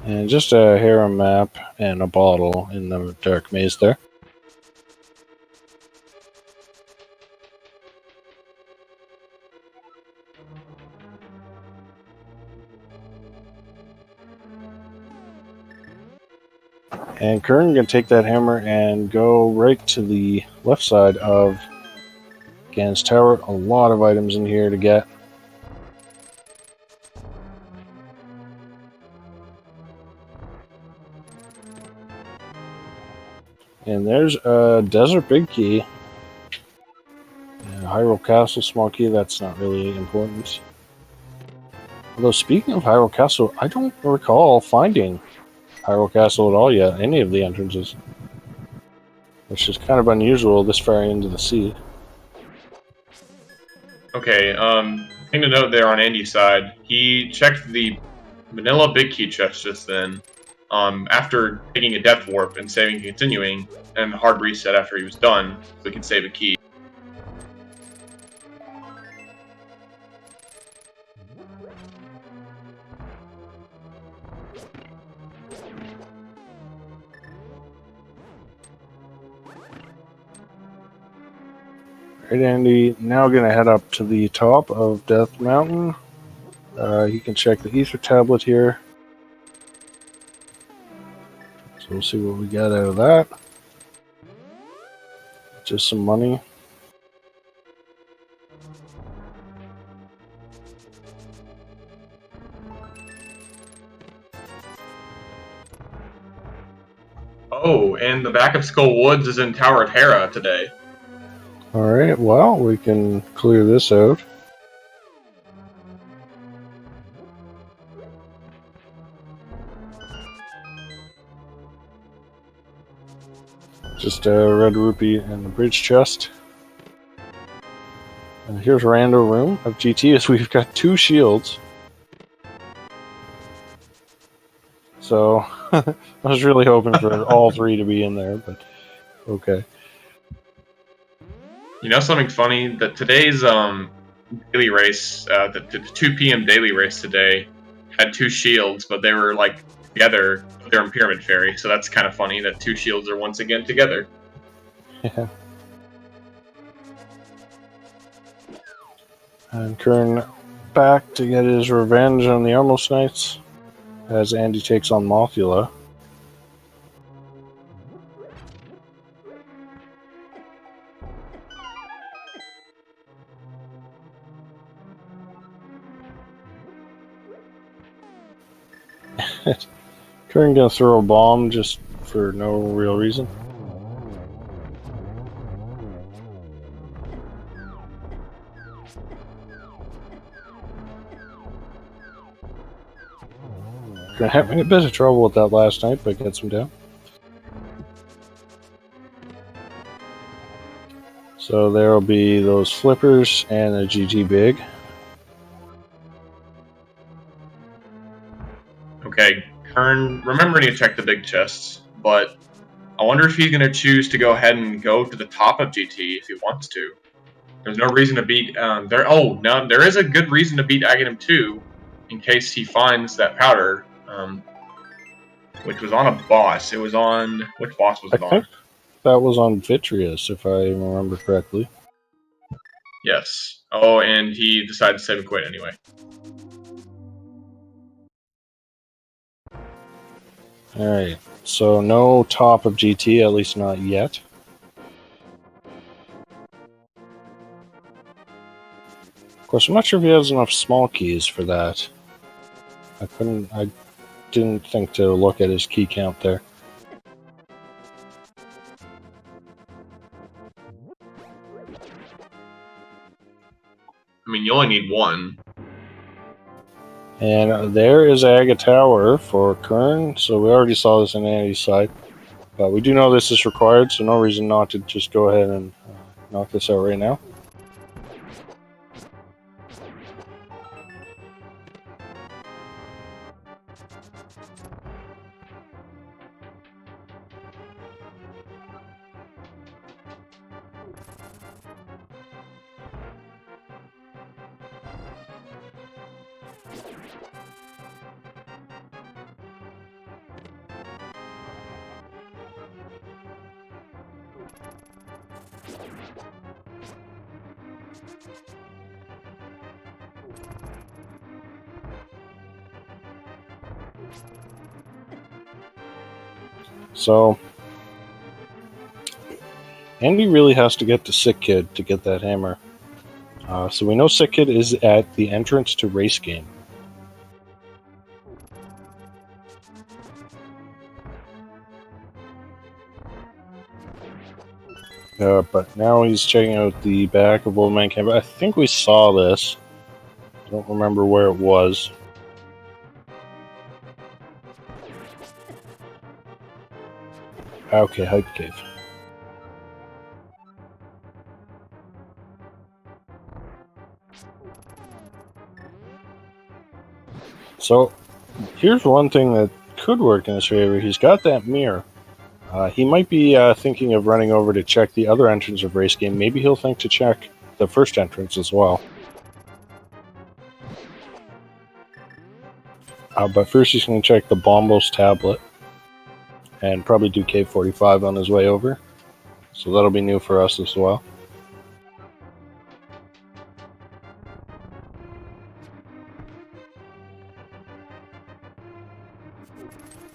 And just a harem map and a bottle in the dark maze there. And Kern can take that hammer and go right to the left side of Gan's tower. A lot of items in here to get. And there's a Desert Big Key. And Hyrule Castle Small Key, that's not really important. Although speaking of Hyrule Castle, I don't recall finding Hyrule Castle at all yet, any of the entrances. Which is kind of unusual this far into the sea. Okay, thing to note there on Andy's side, he checked the Manila Big Key chest just then, after taking a Death Warp and saving continuing, and hard reset after he was done, so he could save a key. Alright, Andy, now gonna head up to the top of Death Mountain. You can check the Ether Tablet here. So we'll see what we got out of that. Just some money. Oh, and the back of Skull Woods is in Tower of Hera today. Alright, well, we can clear this out. Just a red rupee and a bridge chest. And here's rando room of GT as we've got 2 shields. So I was really hoping for all 3 to be in there, but okay. You know something funny? That today's daily race, the 2 p.m. daily race today, had 2 shields, but they were like together. They're in Pyramid Fairy, so that's kind of funny that 2 shields are once again together. Yeah. And Kern back to get his revenge on the Armos Knights as Andy takes on Mothula. Kern gonna throw a bomb just for no real reason. Kern having a bit of trouble with that last night, but gets him down. So there will be those flippers and a GG Big. Okay, Kern, remembering to check the big chests, but I wonder if he's going to choose to go ahead and go to the top of GT if he wants to. There's no reason to beat there is a good reason to beat Aghanim 2 in case he finds that powder, which was on a boss. It was on... Which boss was it on? I think that was on Vitreous, if I remember correctly. Yes. Oh, and he decided to save and quit anyway. Alright, so no top of GT, at least not yet. Of course, I'm not sure if he has enough small keys for that. I didn't think to look at his key count there. I mean, you only need 1. And there is Aga Tower for Kern, so we already saw this on Andy's side. But we do know this is required, so no reason not to just go ahead and knock this out right now. So, Andy really has to get to Sick Kid to get that hammer. So we know Sick Kid is at the entrance to Race Game. But now he's checking out the back of Old Man Camp. I think we saw this. I don't remember where it was. Okay, Hype Cave. So, here's one thing that could work in his favor. He's got that mirror. He might be thinking of running over to check the other entrance of Race Game. Maybe he'll think to check the first entrance as well. But first he's going to check the Bombos tablet. And probably do Cave 45 on his way over. So that'll be new for us as well.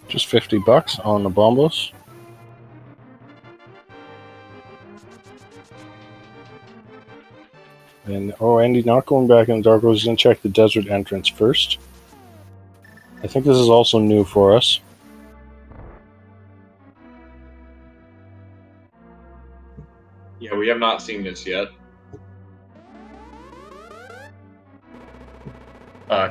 Just $50 on the Bombos. And, oh, Andy not going back in the dark road. He's going to check the desert entrance first. I think this is also new for us. Yeah, we have not seen this yet.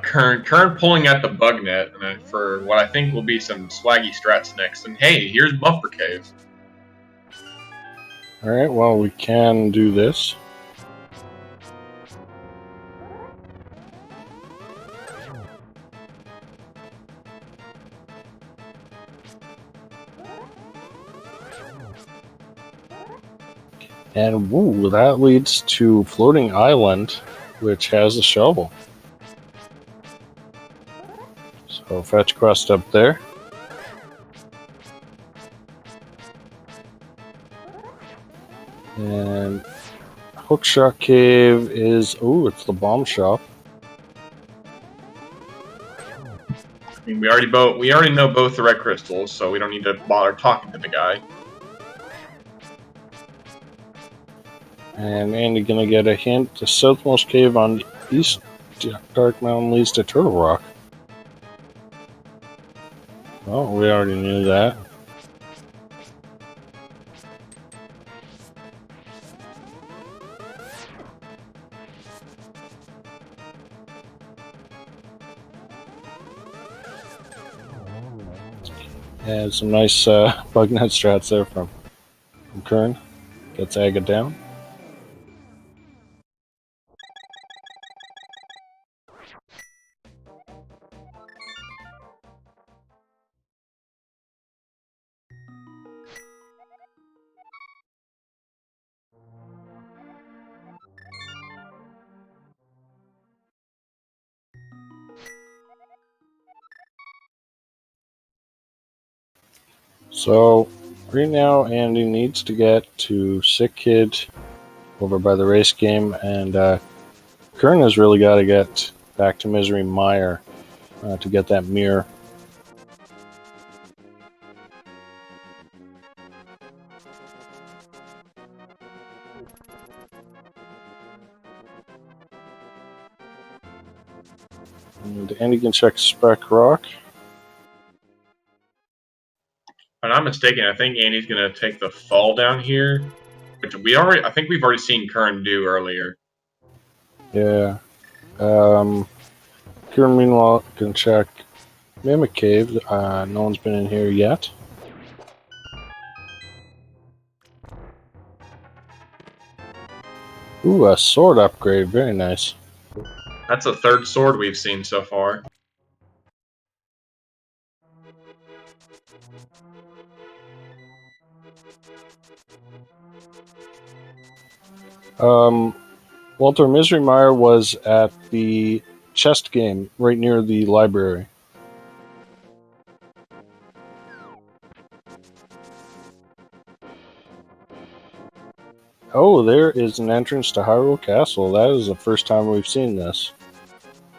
Current pulling at the bug net for what I think will be some swaggy strats next. And hey, here's Buffer Cave. Alright, well, we can do this. And woo, that leads to Floating Island, which has a shovel. So fetch quest up there. And Hookshot Cave is, oh, it's the bomb shop. I mean, we already know both the red crystals, so we don't need to bother talking to the guy. And Andy gonna get a hint. The southmost cave on the east Dark Mountain leads to Turtle Rock. Well, we already knew that. And some nice bug net strats there from Kern. Gets Aga down. So, right now, Andy needs to get to Sick Kid over by the Race Game, and Kern has really got to get back to Misery Mire to get that mirror. And Andy can check Spec Rock. If I'm not mistaken, I think Andy's gonna take the fall down here, which I think we've already seen Kern do earlier. Yeah. Kern, meanwhile, can check Mimic Cave. No one's been in here yet. Ooh, a sword upgrade. Very nice. That's the third sword we've seen so far. Walter, Misery Mire was at the chest game right near the library. Oh, there is an entrance to Hyrule Castle. That is the first time we've seen this.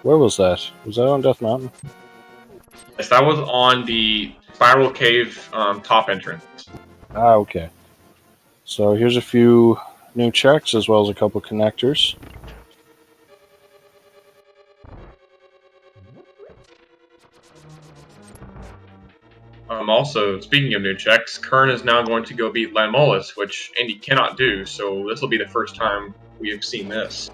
Where was that? Was that on Death Mountain? Yes, that was on the Spiral Cave top entrance. Ah, okay. So here's a few new checks as well as a couple connectors. Also, speaking of new checks, Kern is now going to go beat Lanmolas, which Andy cannot do, so this will be the first time we have seen this.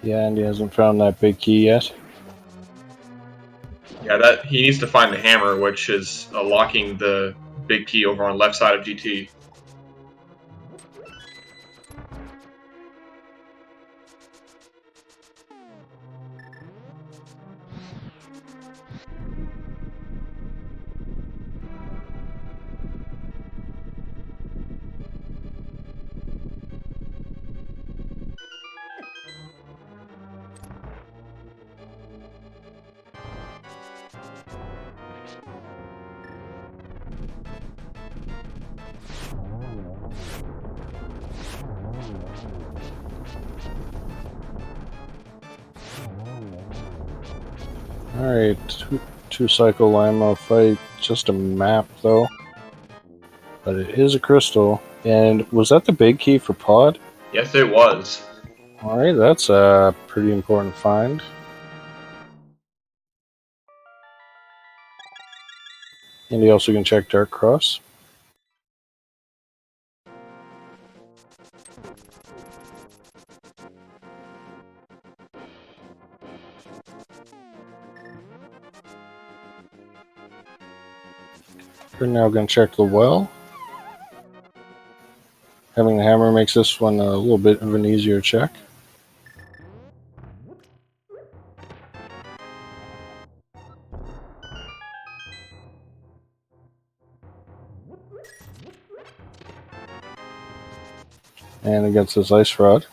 Yeah, Andy hasn't found that big key yet. Yeah, that he needs to find the hammer, which is locking the big key over on left side of GT. Alright, two-cycle Lima fight. Just a map, though. But it is a crystal. And was that the big key for Pod? Yes, it was. Alright, that's a pretty important find. And you also can check Dark Cross. We're now going to check the well. Having the hammer makes this one a little bit of an easier check. And against this ice rod.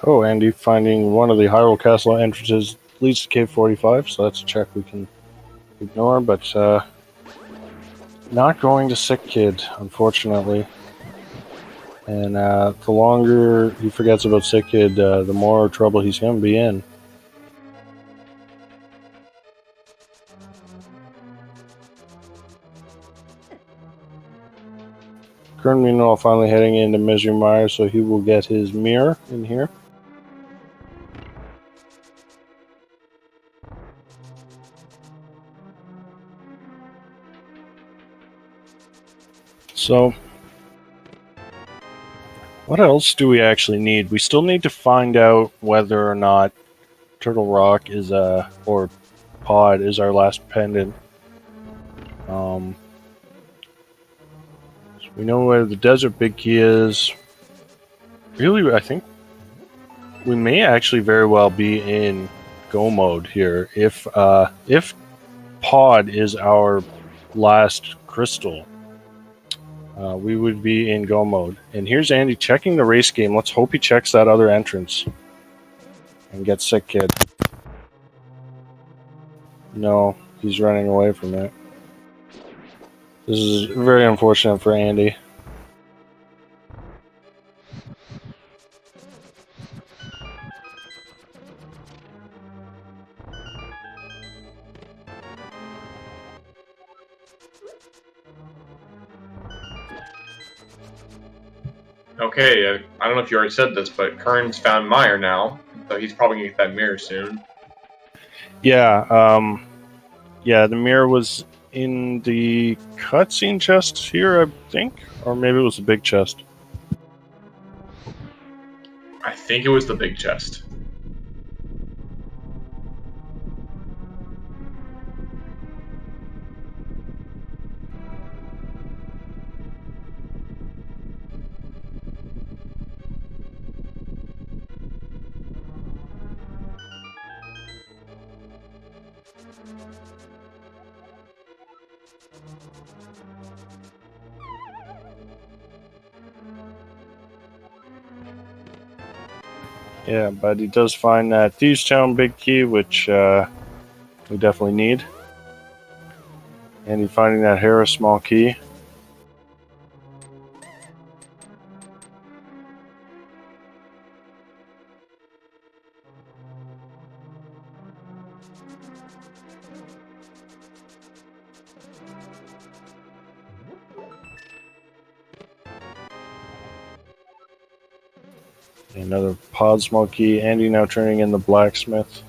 Oh, Andy finding one of the Hyrule Castle entrances leads to Cave 45, so that's a check we can ignore, but not going to Sick Kid, unfortunately. And the longer he forgets about Sick Kid, the more trouble he's going to be in. Kern, meanwhile, finally heading into Misery Mire, so he will get his mirror in here. So, what else do we actually need? We still need to find out whether or not Turtle Rock is or Pod is our last pendant. So we know where the Desert Big Key is. Really, I think we may actually very well be in Go mode here. If Pod is our last crystal, we would be in Go mode. And here's Andy checking the race game. Let's hope he checks that other entrance and gets Sick Kid. No, he's running away from it. This is very unfortunate for Andy. Okay, I don't know if you already said this, but Kern's found Meyer now, so he's probably going to get that mirror soon. Yeah, yeah, the mirror was in the cutscene chest here, I think, or maybe it was the big chest. I think it was the big chest. Yeah, but he does find that Thieves Town big key, which we definitely need. And he's finding that Harris small key. Another pod small key. Andy now turning in the blacksmith.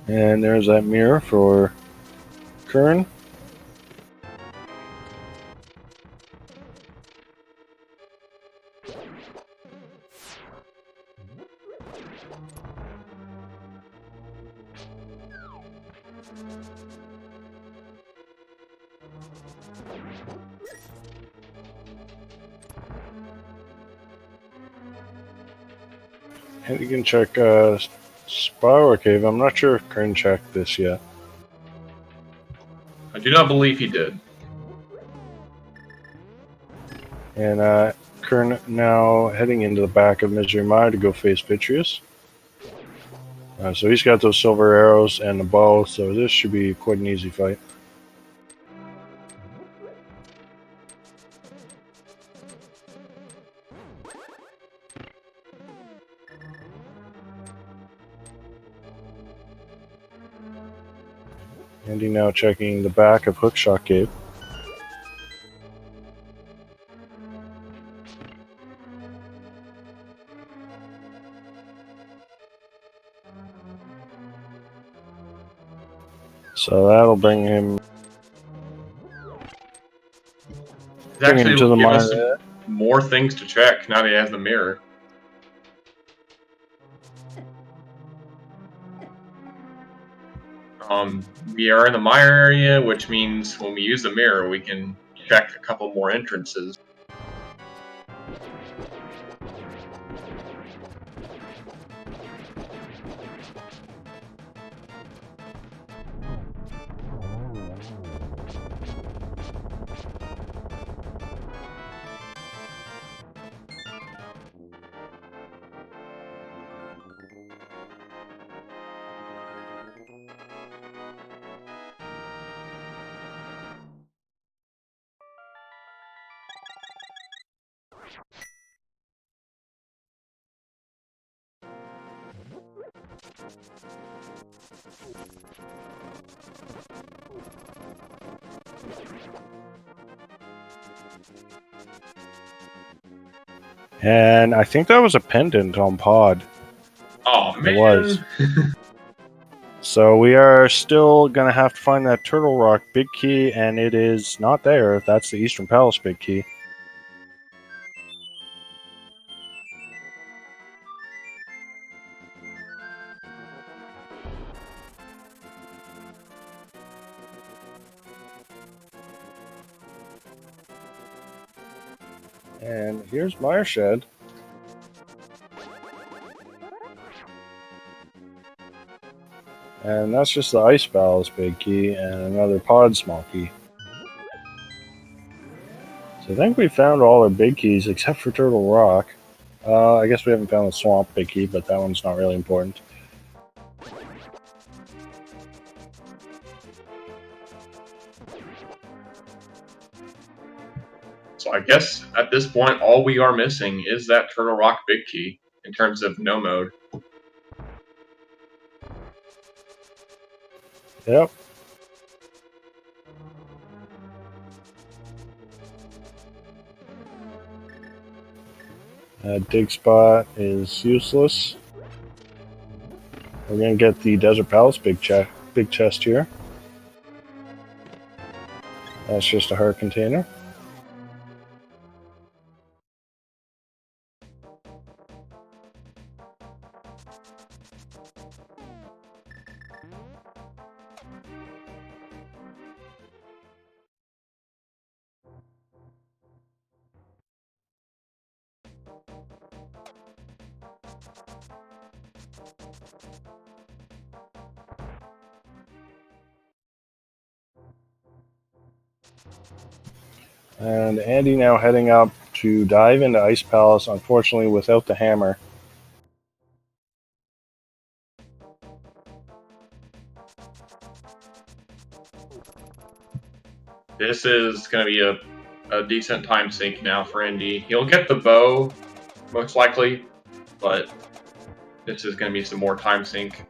And there's that mirror for Kern. And you can check Spiral Cave. I'm not sure if Kern checked this yet. I do not believe he did. And Kern now heading into the back of Misery Mire to go face Vitreous. So he's got those silver arrows and the bow, so this should be quite an easy fight. Andy now checking the back of Hookshot Cave. So that'll bring him He's actually to the given us mire. more things to check now that he has the mirror. We are in the mire area, which means when we use the mirror, we can check a couple more entrances. And I think that was a pendant on Pod. Oh, man. It was. So we are still going to have to find that Turtle Rock big key, and it is not there. That's the Eastern Palace big key. And here's Mire Shed. And that's just the Ice Palace big key and another Pod small key. So I think we found all our big keys except for Turtle Rock. I guess we haven't found the Swamp big key, but that one's not really important. So I guess at this point, all we are missing is that Turtle Rock Big Key in terms of no mode. Yep. Dig spot is useless. We're gonna get the Desert Palace big chest here. That's just a heart container. And Andy now heading up to dive into Ice Palace, unfortunately without the hammer. This is going to be a decent time sink now for Andy. He'll get the bow, most likely, but this is going to be some more time sink.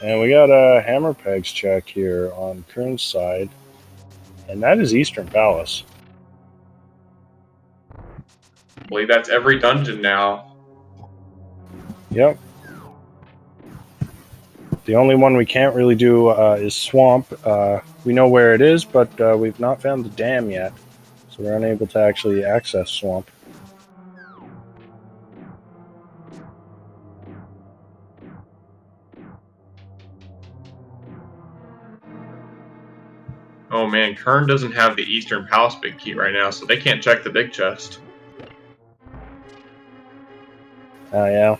And we got a hammer pegs check here on Kern's side, and that is Eastern Palace. I believe that's every dungeon now. Yep. The only one we can't really do is Swamp. We know where it is, but we've not found the dam yet, so we're unable to actually access Swamp. Oh man, Kern doesn't have the Eastern Palace big key right now, so they can't check the big chest. Yeah.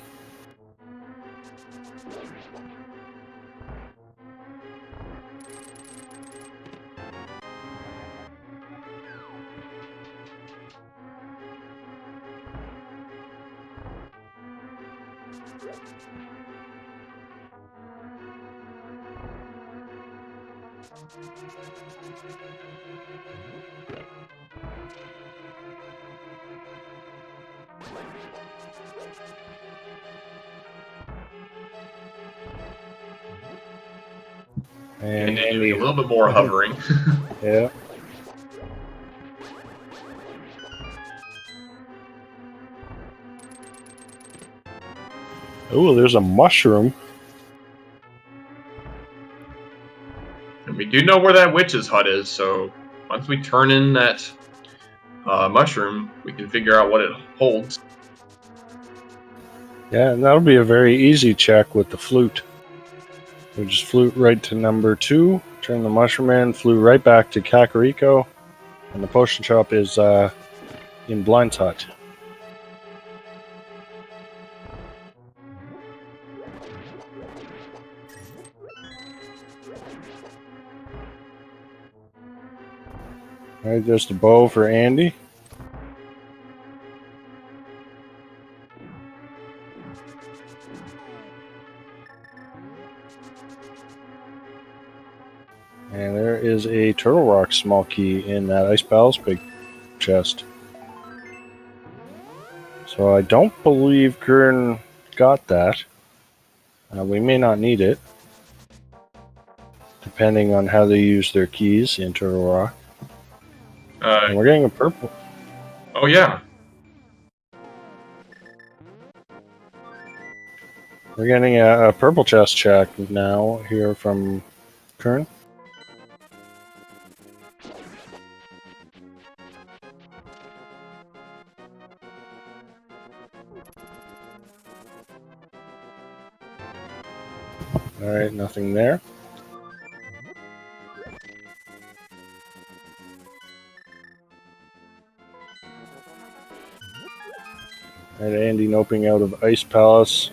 And Andy, a little bit more hovering. Yeah. Oh, there's a mushroom. And we do know where that witch's hut is, so once we turn in that mushroom, we can figure out what it holds. Yeah, and that'll be a very easy check with the flute. We just flute right to number 2, turn the mushroom in, flew right back to Kakariko, and the potion shop is in Blind's hut. Alright, there's the bow for Andy. And there is a Turtle Rock small key in that Ice Palace big chest. So I don't believe Kern got that. We may not need it, depending on how they use their keys in Turtle Rock. And we're getting a purple. Oh yeah. We're getting a purple chest check now here from Kern. Alright, nothing there. And Andy noping out of Ice Palace.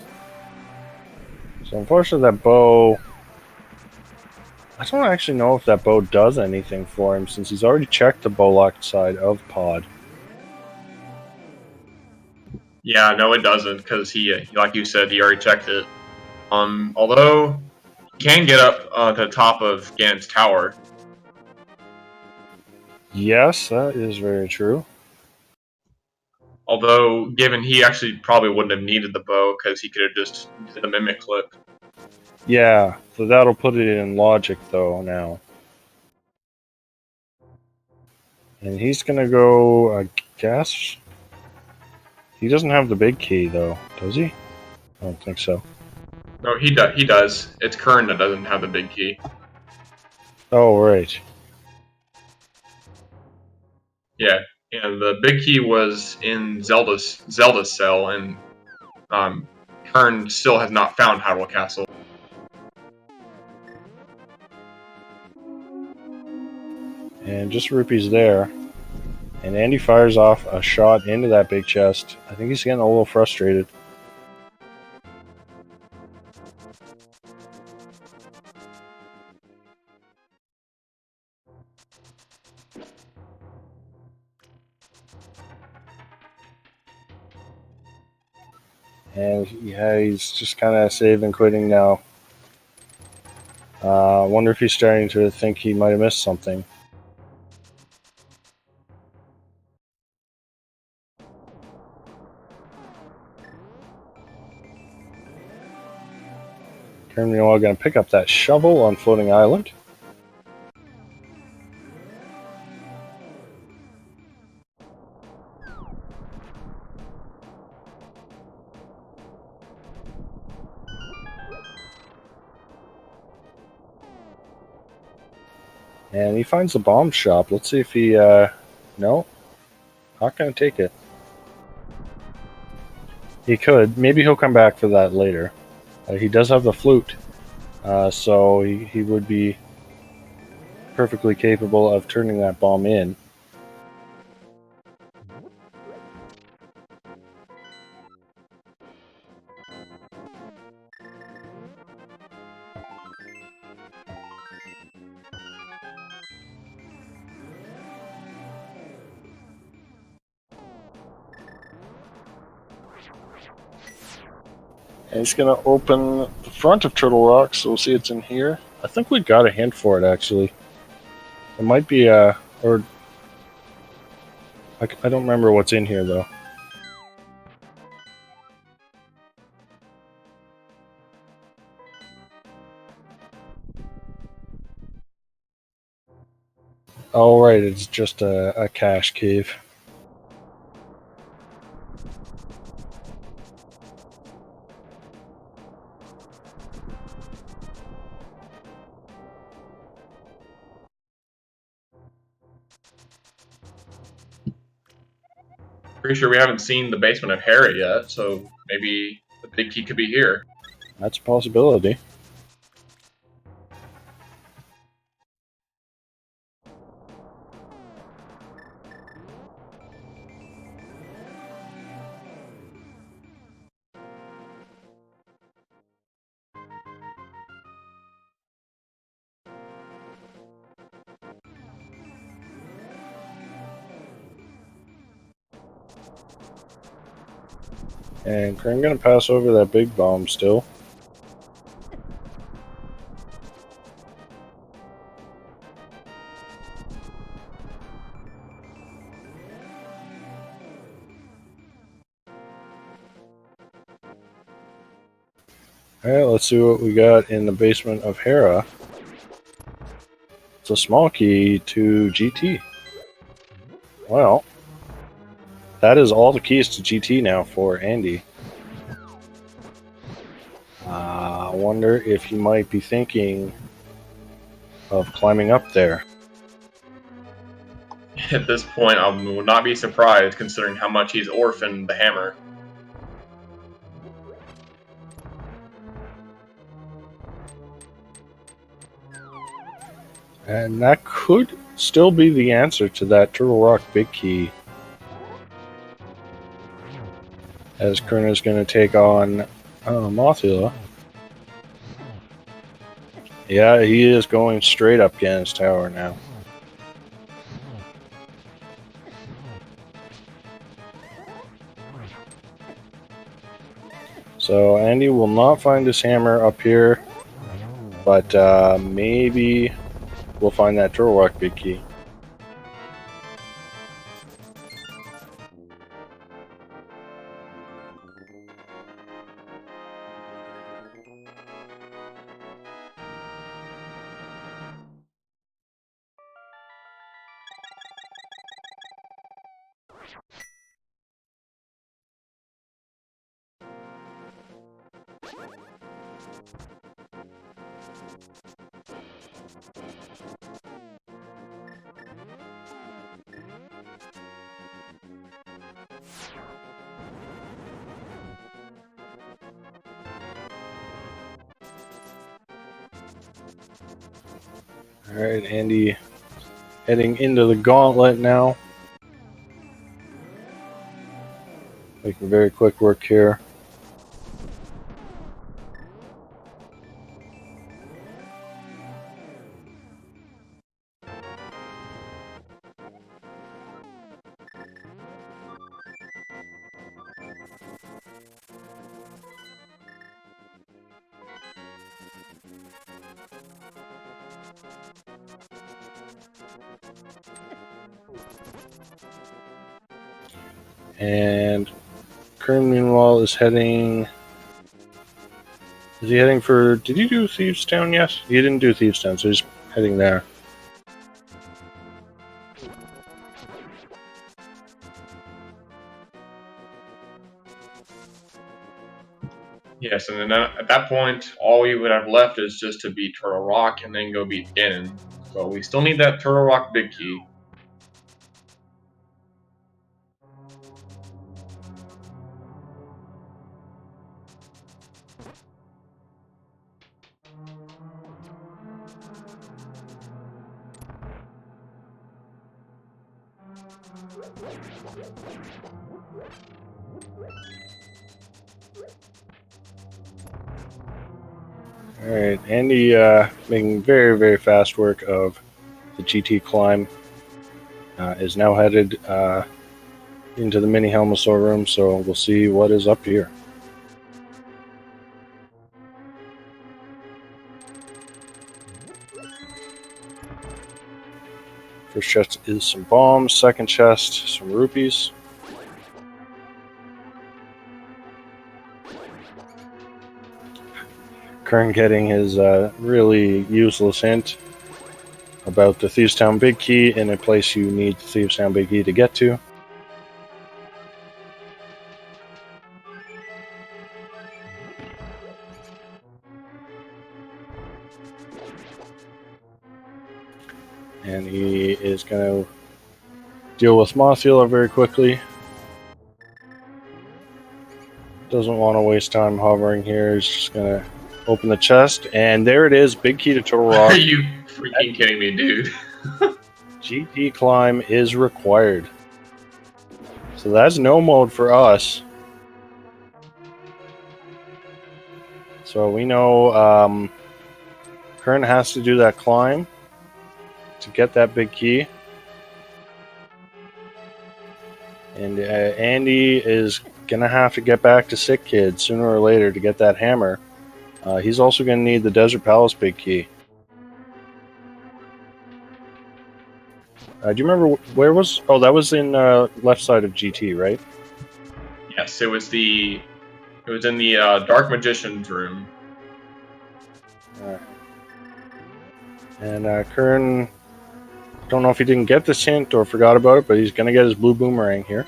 So unfortunately that bow... I don't actually know if that bow does anything for him, since he's already checked the bow locked side of Pod. Yeah, no it doesn't, because he, like you said, he already checked it. Although, he can get up to the top of Ganon's tower, Yes, that is very true. Although, given he actually probably wouldn't have needed the bow because he could have just did the mimic clip. Yeah, so that'll put it in logic though now. And he's gonna go, I guess. He doesn't have the big key though, does he? I don't think so. No, he does. He does. It's Kern that doesn't have the big key. Oh, right. Yeah, and the big key was in Zelda's cell, and Kern still has not found Hyrule Castle. And just rupees there. And Andy fires off a shot into that big chest. I think he's getting a little frustrated. And yeah, he's just kind of saving quitting now. I wonder if he's starting to think he might have missed something. Meanwhile, going to pick up that shovel on Floating Island. And he finds the bomb shop. Let's see if he, no, not going to take it. He could. Maybe he'll come back for that later. He does have the flute, so he would be perfectly capable of turning that bomb in. And he's going to open the front of Turtle Rock, so we'll see it's in here. I think we got a hint for it, actually. It might be, or... I don't remember what's in here, though. Oh, right, it's just a cache cave. Pretty sure we haven't seen the basement of Hera yet, so maybe the big key could be here. That's a possibility. And I'm going to pass over that big bomb still. Alright, let's see what we got in the basement of Hera. It's a small key to GT. Well, that is all the keys to GT now for Andy. I wonder if he might be thinking of climbing up there. At this point, I would not be surprised considering how much he's orphaned the hammer. And that could still be the answer to that Turtle Rock big key. As Kurna's going to take on Mothula. Yeah, he is going straight up Ganon's Tower now. So Andy will not find his hammer up here, but maybe we'll find that Turtle Rock big key. Alright, Andy heading into the gauntlet now. Making very quick work here. And Kern, meanwhile, is heading... Is he heading for... Did he do Thieves Town yet? He didn't do Thieves Town, so he's heading there. Yes, and then at that point, all we would have left is just to beat Turtle Rock and then go beat Ganon. So we still need that Turtle Rock big key. Alright, Andy making very, very fast work of the GT climb. Is now headed into the mini Helmosaur room, so we'll see what is up here. First chest is some bombs, second chest, some rupees. Kern getting his really useless hint about the Thieves Town Big Key in a place you need the Thieves Town Big Key to get to. And he is going to deal with Mothula very quickly. Doesn't want to waste time hovering here. He's just going to open the chest, and there it is, big key to Turtle Rock. Are you freaking kidding me, dude? GT climb is required. So that's no mode for us. So we know Kern has to do that climb to get that big key. And Andy is going to have to get back to Sick Kid sooner or later to get that hammer. He's also going to need the Desert Palace big key. Do you remember where was... Oh, that was in left side of GT, right? Yes, it was in the Dark Magician's room. Alright. And Kern... Don't know if he didn't get this hint or forgot about it, but he's going to get his blue boomerang here.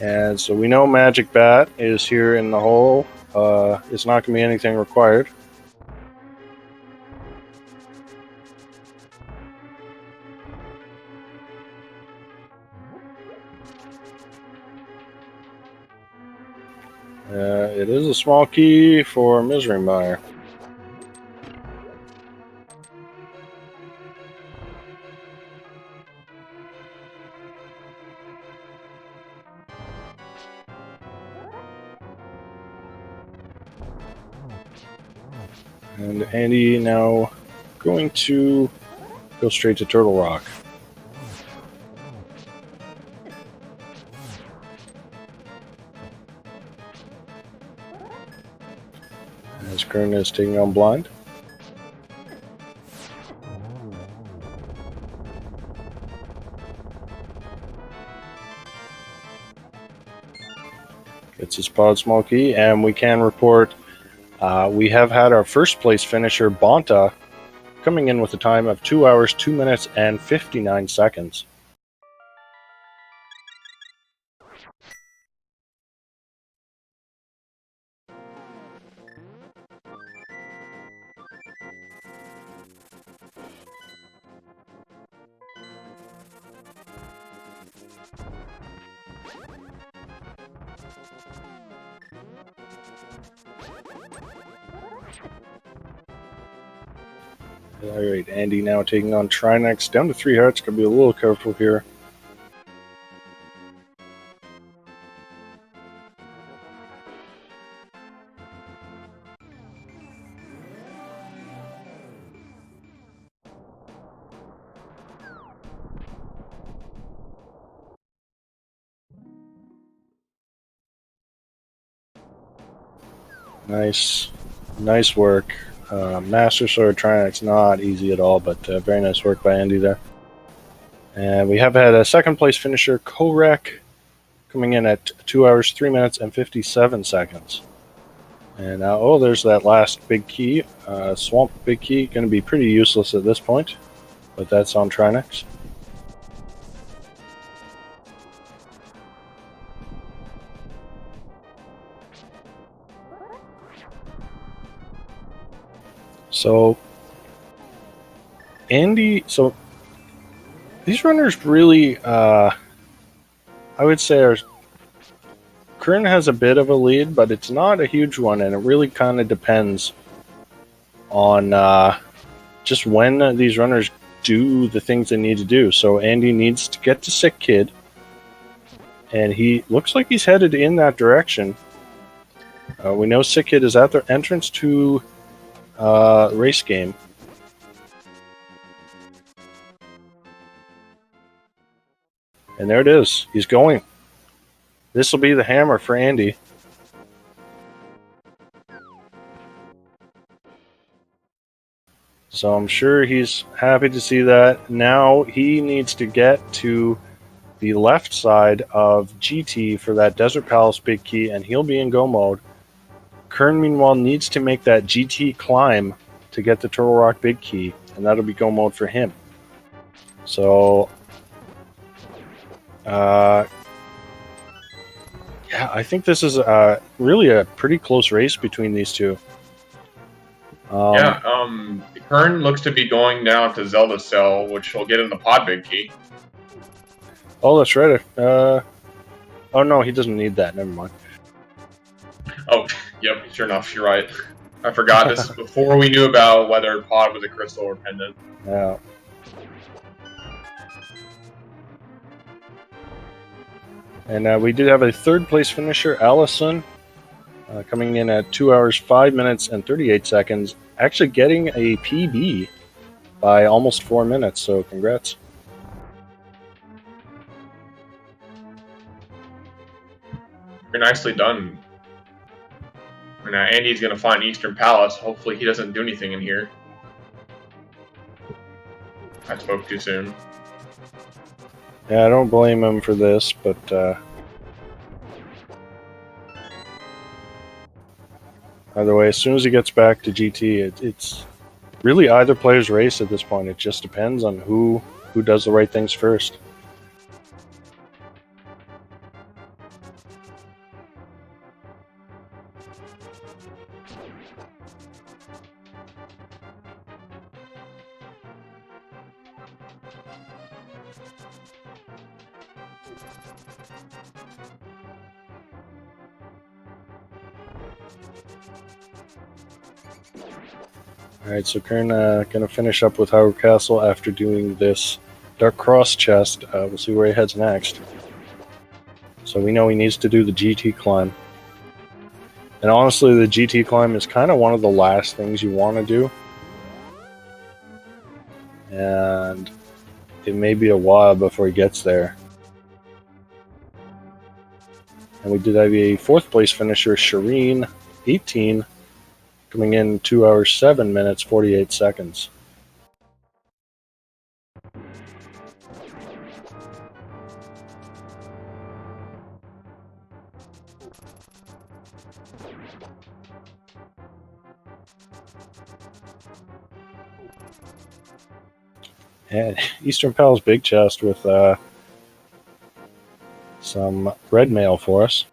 And so we know Magic Bat is here in the hole. It's not going to be anything required. It is a small key for Misery Mire. And Andy now going to go straight to Turtle Rock. As Kern is taking on Blind. Gets his pod small key, and we can report we have had our first place finisher, Bonta, coming in with a time of 2 hours, 2 minutes, and 59 seconds. Alright, Andy now taking on Trinex. Down to 3 hearts. Gotta be a little careful here. Nice work. Master Sword Trinex, not easy at all, but very nice work by Andy there. And we have had a second place finisher, Korek, coming in at 2 hours, 3 minutes, and 57 seconds. And now, there's that last big key. Swamp big key, going to be pretty useless at this point, but that's on Trinex. So, Andy, these runners really, I would say, Kern has a bit of a lead, but it's not a huge one, and it really kind of depends on just when these runners do the things they need to do. So Andy needs to get to Sick Kid, and he looks like he's headed in that direction. We know Sick Kid is at their entrance to race game. And there it is. He's going. This will be the hammer for Andy. So I'm sure he's happy to see that. Now he needs to get to the left side of GT for that Desert Palace big key, and he'll be in go mode. Kern, meanwhile, needs to make that GT climb to get the Turtle Rock big key, and that'll be go mode for him. So, yeah, I think this is really a pretty close race between these two. Kern looks to be going down to Zelda Cell, which will get him the pod big key. Oh, that's right. Oh no, he doesn't need that. Never mind. Oh, yep, sure enough, you're right. I forgot this before we knew about whether pod was a crystal or pendant. Yeah. And we did have a third place finisher, Allison, coming in at 2 hours, 5 minutes, and 38 seconds, actually getting a PB by almost 4 minutes, so congrats. Very nicely done. And Andy's going to find Eastern Palace. Hopefully he doesn't do anything in here. I spoke too soon. Yeah, I don't blame him for this, but either way, as soon as he gets back to GT, it's really either player's race at this point. It just depends on who does the right things first. Alright, so Kern gonna finish up with Hyrule Castle after doing this Dark Cross chest. We'll see where he heads next. So we know he needs to do the GT climb. And honestly, the GT climb is kind of one of the last things you want to do. And it may be a while before he gets there. And we did have a fourth place finisher, Shireen, 18, coming in 2 hours, 7 minutes, 48 seconds. And Eastern Palace big chest with some red mail for us.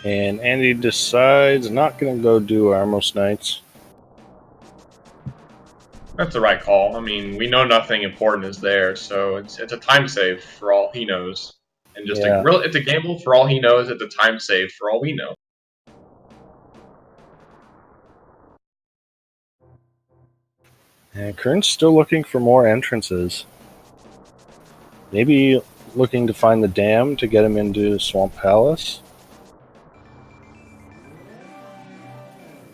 And Andy decides not going to go do Armos Knights. That's the right call. I mean, we know nothing important is there, so it's a time save for all he knows, and just it's a gamble for all he knows. It's a time save for all we know. And Kern's still looking for more entrances. Maybe looking to find the dam to get him into Swamp Palace.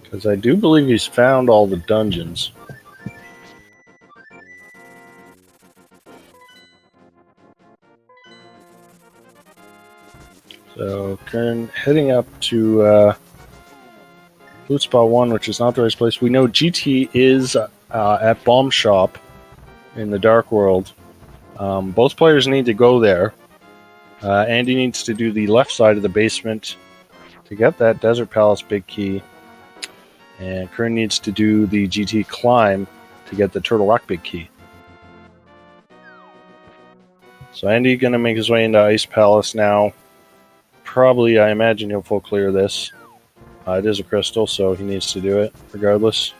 Because I do believe he's found all the dungeons. So Kern heading up to Loot Spot 1, which is not the right place. We know GT is at Bomb Shop in the Dark World. Both players need to go there. Andy needs to do the left side of the basement to get that Desert Palace big key. And Kern needs to do the GT climb to get the Turtle Rock big key. So Andy going to make his way into Ice Palace now. Probably, I imagine he'll full clear this. It is a crystal, so he needs to do it regardless.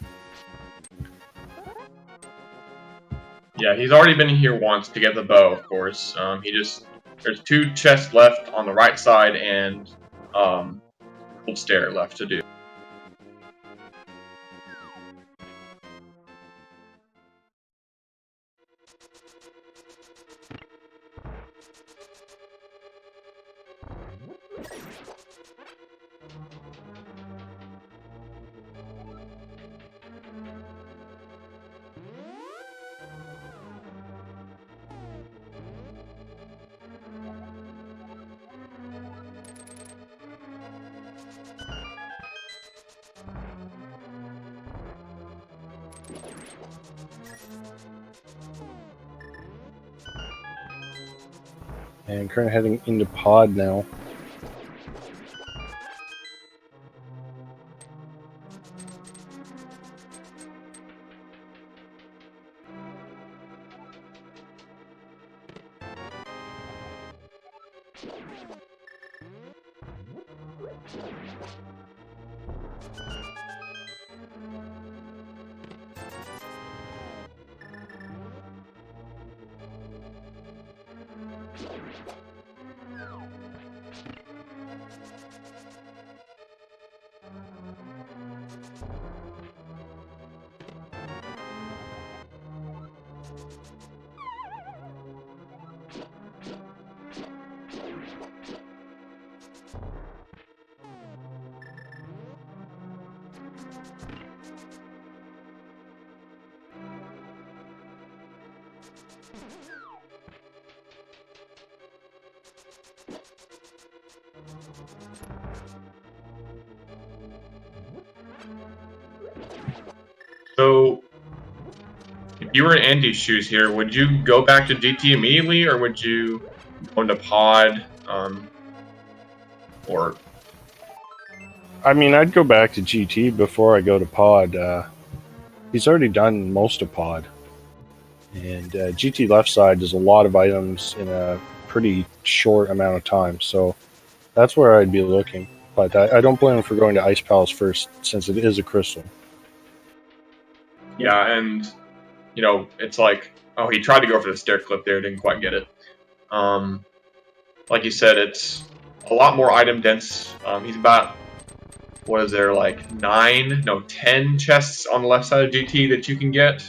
Yeah, he's already been here once to get the bow, of course. There's 2 chests left on the right side and Gold Stair left to do. And Kern heading into Pod now. So, if you were in Andy's shoes here, would you go back to GT immediately, or would you go into Pod, or... I mean, I'd go back to GT before I go to Pod. He's already done most of Pod. And GT left side does a lot of items in a pretty short amount of time. So that's where I'd be looking. But I don't blame him for going to Ice Palace first, since it is a crystal. Yeah, and, you know, it's like, oh, he tried to go for the stair clip there, didn't quite get it. Like you said, it's a lot more item dense. He's about, what is there, like 10 chests on the left side of GT that you can get,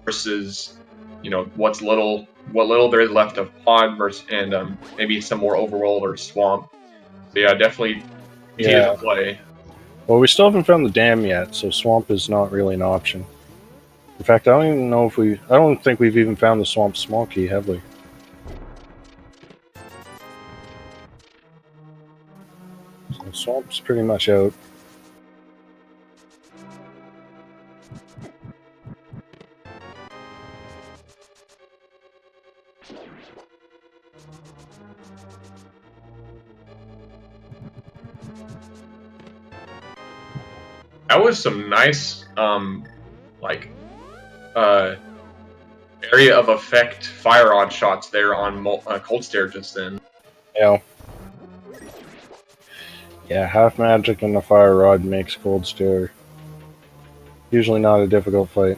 versus, you know, what little there is left of Pod versus, and maybe some more Overworld or Swamp. So yeah, definitely GT is a play. Well, we still haven't found the dam yet, so Swamp is not really an option. In fact, I don't even know if I don't think we've even found the Swamp small key, have we? So Swamp's pretty much out. That was some nice, like, area of effect fire rod shots there on Cold Stare just then. Yeah. Yeah, half magic and the fire rod makes Cold Stare usually not a difficult fight.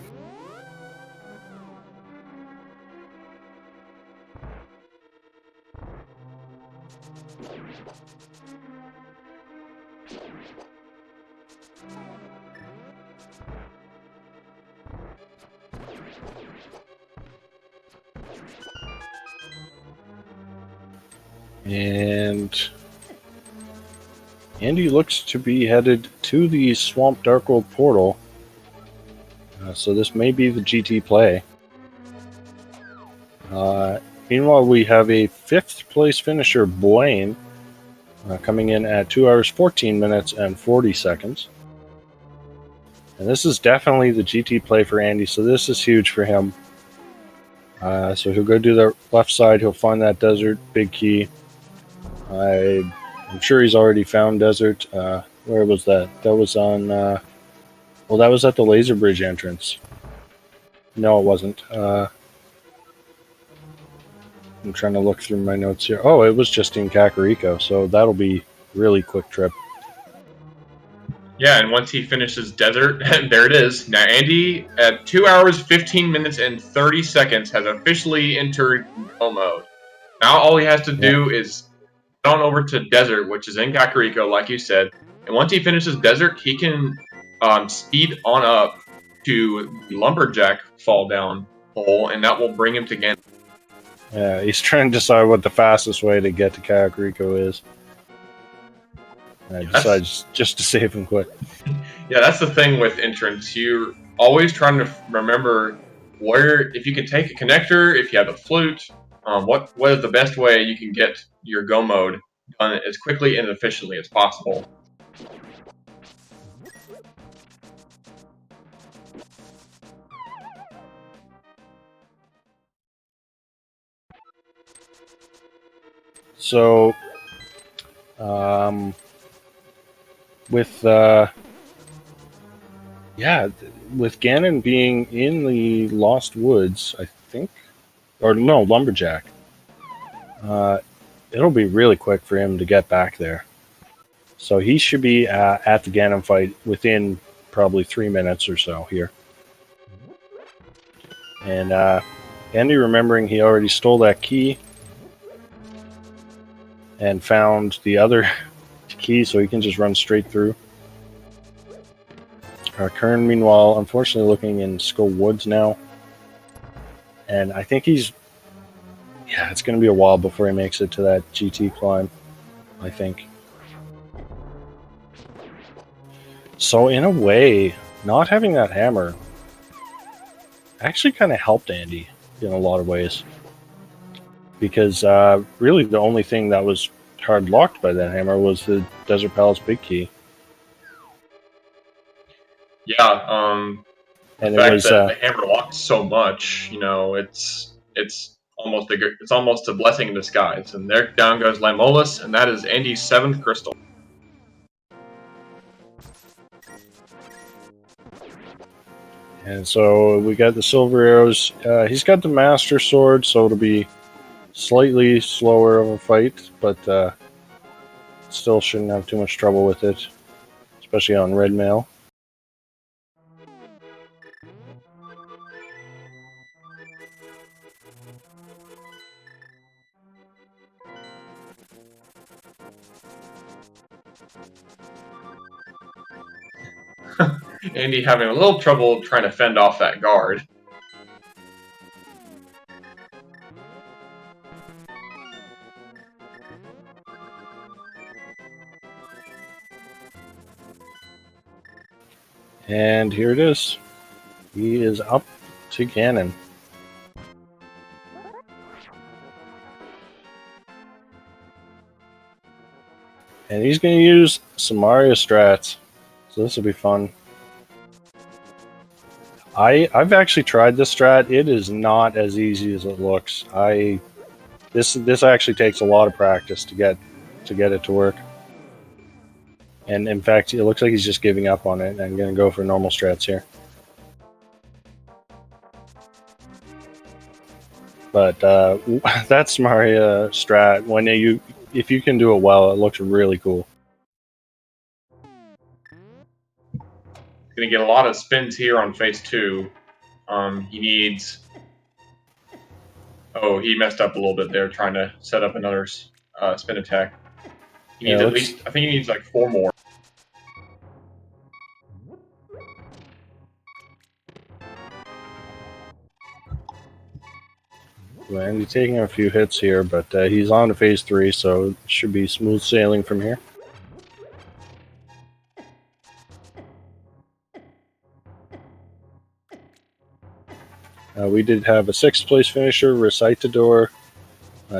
And Andy looks to be headed to the Swamp Darkworld portal. So this may be the GT play. Meanwhile, we have a 5th place finisher, Blaine, coming in at 2 hours, 14 minutes, and 40 seconds. And this is definitely the GT play for Andy, so this is huge for him. So he'll go to the left side, he'll find that desert, big key. I'm sure he's already found desert. Where was that? That was on... well, that was at the Laser Bridge entrance. No, it wasn't. I'm trying to look through my notes here. Oh, it was just in Kakariko, so that'll be really quick trip. Yeah, and once he finishes desert, there it is. Now Andy, at 2 hours, 15 minutes, and 30 seconds, has officially entered Go mode. Now all he has to do is get on over to desert, which is in Kakariko, like you said. And once he finishes desert, he can speed on up to the Lumberjack fall down hole, and that will bring him to Ganon. Yeah, he's trying to decide what the fastest way to get to Kakariko is. And I decides just to save him quick. Yeah, that's the thing with entrance. You're always trying to remember where, if you can take a connector, if you have a flute, what is the best way you can get your Go mode done as quickly and efficiently as possible. So, with Ganon being in the Lost Woods, I think, or no, Lumberjack, it'll be really quick for him to get back there. So he should be at the Ganon fight within probably 3 minutes or so here. And Andy, remembering he already stole that key and found the other key, so he can just run straight through. Kern, meanwhile, unfortunately looking in Skull Woods now. And I think it's going to be a while before he makes it to that GT climb, I think. So in a way, not having that hammer actually kind of helped Andy in a lot of ways. Because really the only thing that was hard locked by that hammer was the Desert Palace big key. Yeah, and the fact that the hammer locks so much, it's almost a blessing in disguise. And there down goes Limolus, and that is Andy's 7th crystal. And so we got the silver arrows. He's got the Master Sword, so it'll be slightly slower of a fight, but still shouldn't have too much trouble with it, especially on red mail. Andy having a little trouble trying to fend off that guard. And here it is. He is up to Ganon. And he's going to use some Mario strats. So this will be fun. I've actually tried this strat. It is not as easy as it looks. This actually takes a lot of practice to get it to work. And in fact, it looks like he's just giving up on it, and I'm going to go for normal strats here. But that's Maria strat. If you can do it well, it looks really cool. Going to get a lot of spins here on phase 2. He needs... Oh, he messed up a little bit there trying to set up another spin attack. He needs at least... I think he needs like 4 more. Andy taking a few hits here, but he's on to phase 3, so it should be smooth sailing from here. We did have a 6th place finisher, Recitador,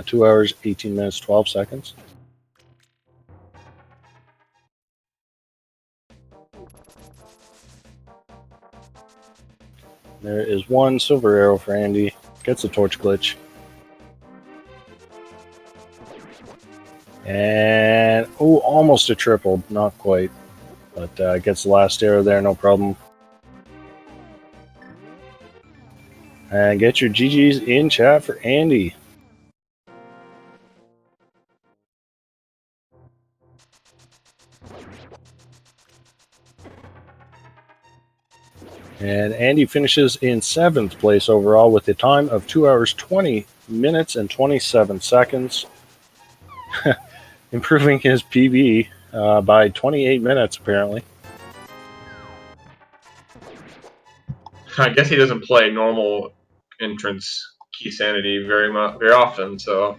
2 hours, 18 minutes, 12 seconds. There is 1 silver arrow for Andy. Gets a torch glitch. And, oh, almost a triple. Not quite. But gets the last arrow there, no problem. And get your GGs in chat for Andy. And Andy finishes in 7th place overall with a time of 2 hours, 20 minutes, and 27 seconds. Improving his PB by 28 minutes, apparently. I guess he doesn't play normal entrance Keysanity very often, so...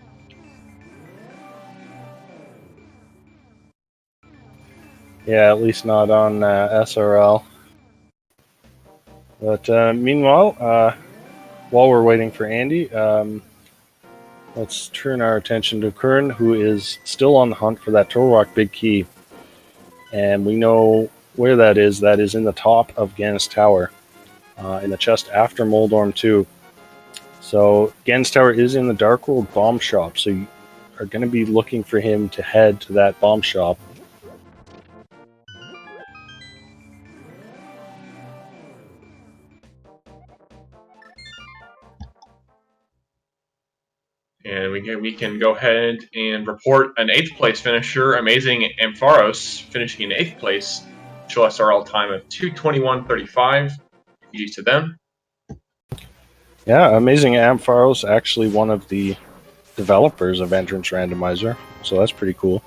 Yeah, at least not on SRL. But meanwhile, while we're waiting for Andy, let's turn our attention to Kern, who is still on the hunt for that Turtle Rock Big Key. And we know where that is. That is in the top of Gannis Tower, in the chest after Moldorm 2. So Gannis Tower is in the Dark World bomb shop, so you are going to be looking for him to head to that bomb shop. And we can go ahead and report an 8th place finisher, Amazing Ampharos, finishing in 8th place. Show SRL time of 2:21:35. GG to them. Yeah, Amazing Ampharos, actually one of the developers of Entrance Randomizer, so that's pretty cool.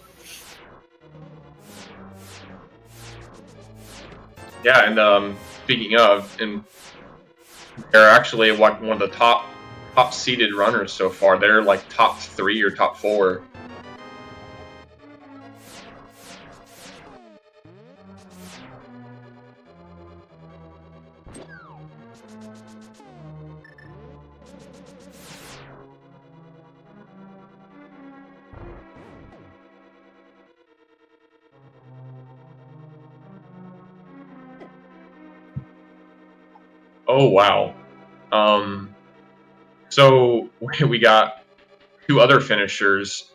Yeah, and speaking of, and they're actually one of the top seeded runners so far. They're like top 3 or top 4. Oh wow. So we got 2 other finishers,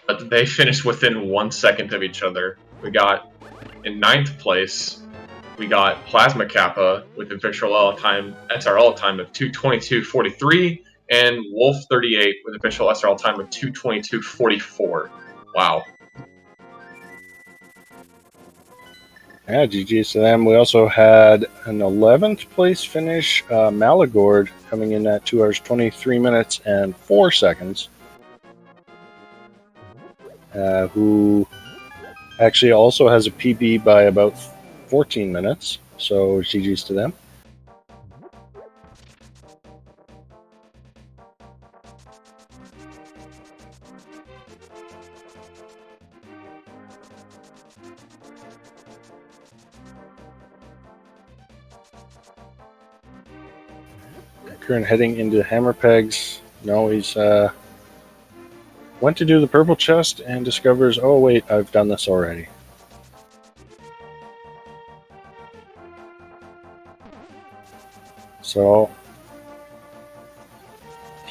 but they finished within 1 second of each other. We got in 9th place, we got Plasma Kappa with official SRL time of 2:22:43, and Wolf 38 with official SRL time of 2:22:44. Wow. Yeah, GG's to them. We also had an 11th place finish, Malagord, coming in at 2 hours, 23 minutes, and 4 seconds. Who actually also has a PB by about 14 minutes. So GG's to them. Current heading into Hammer Pegs. No, he's went to do the purple chest and discovers, oh wait, I've done this already. So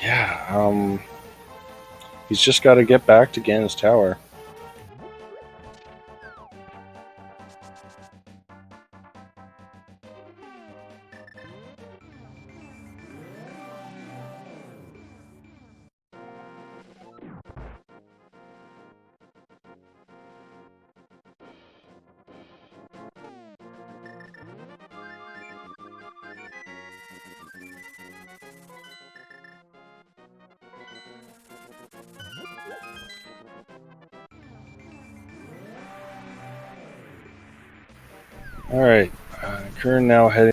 yeah, he's just got to get back to Gannis Tower. All right, Kern now heading.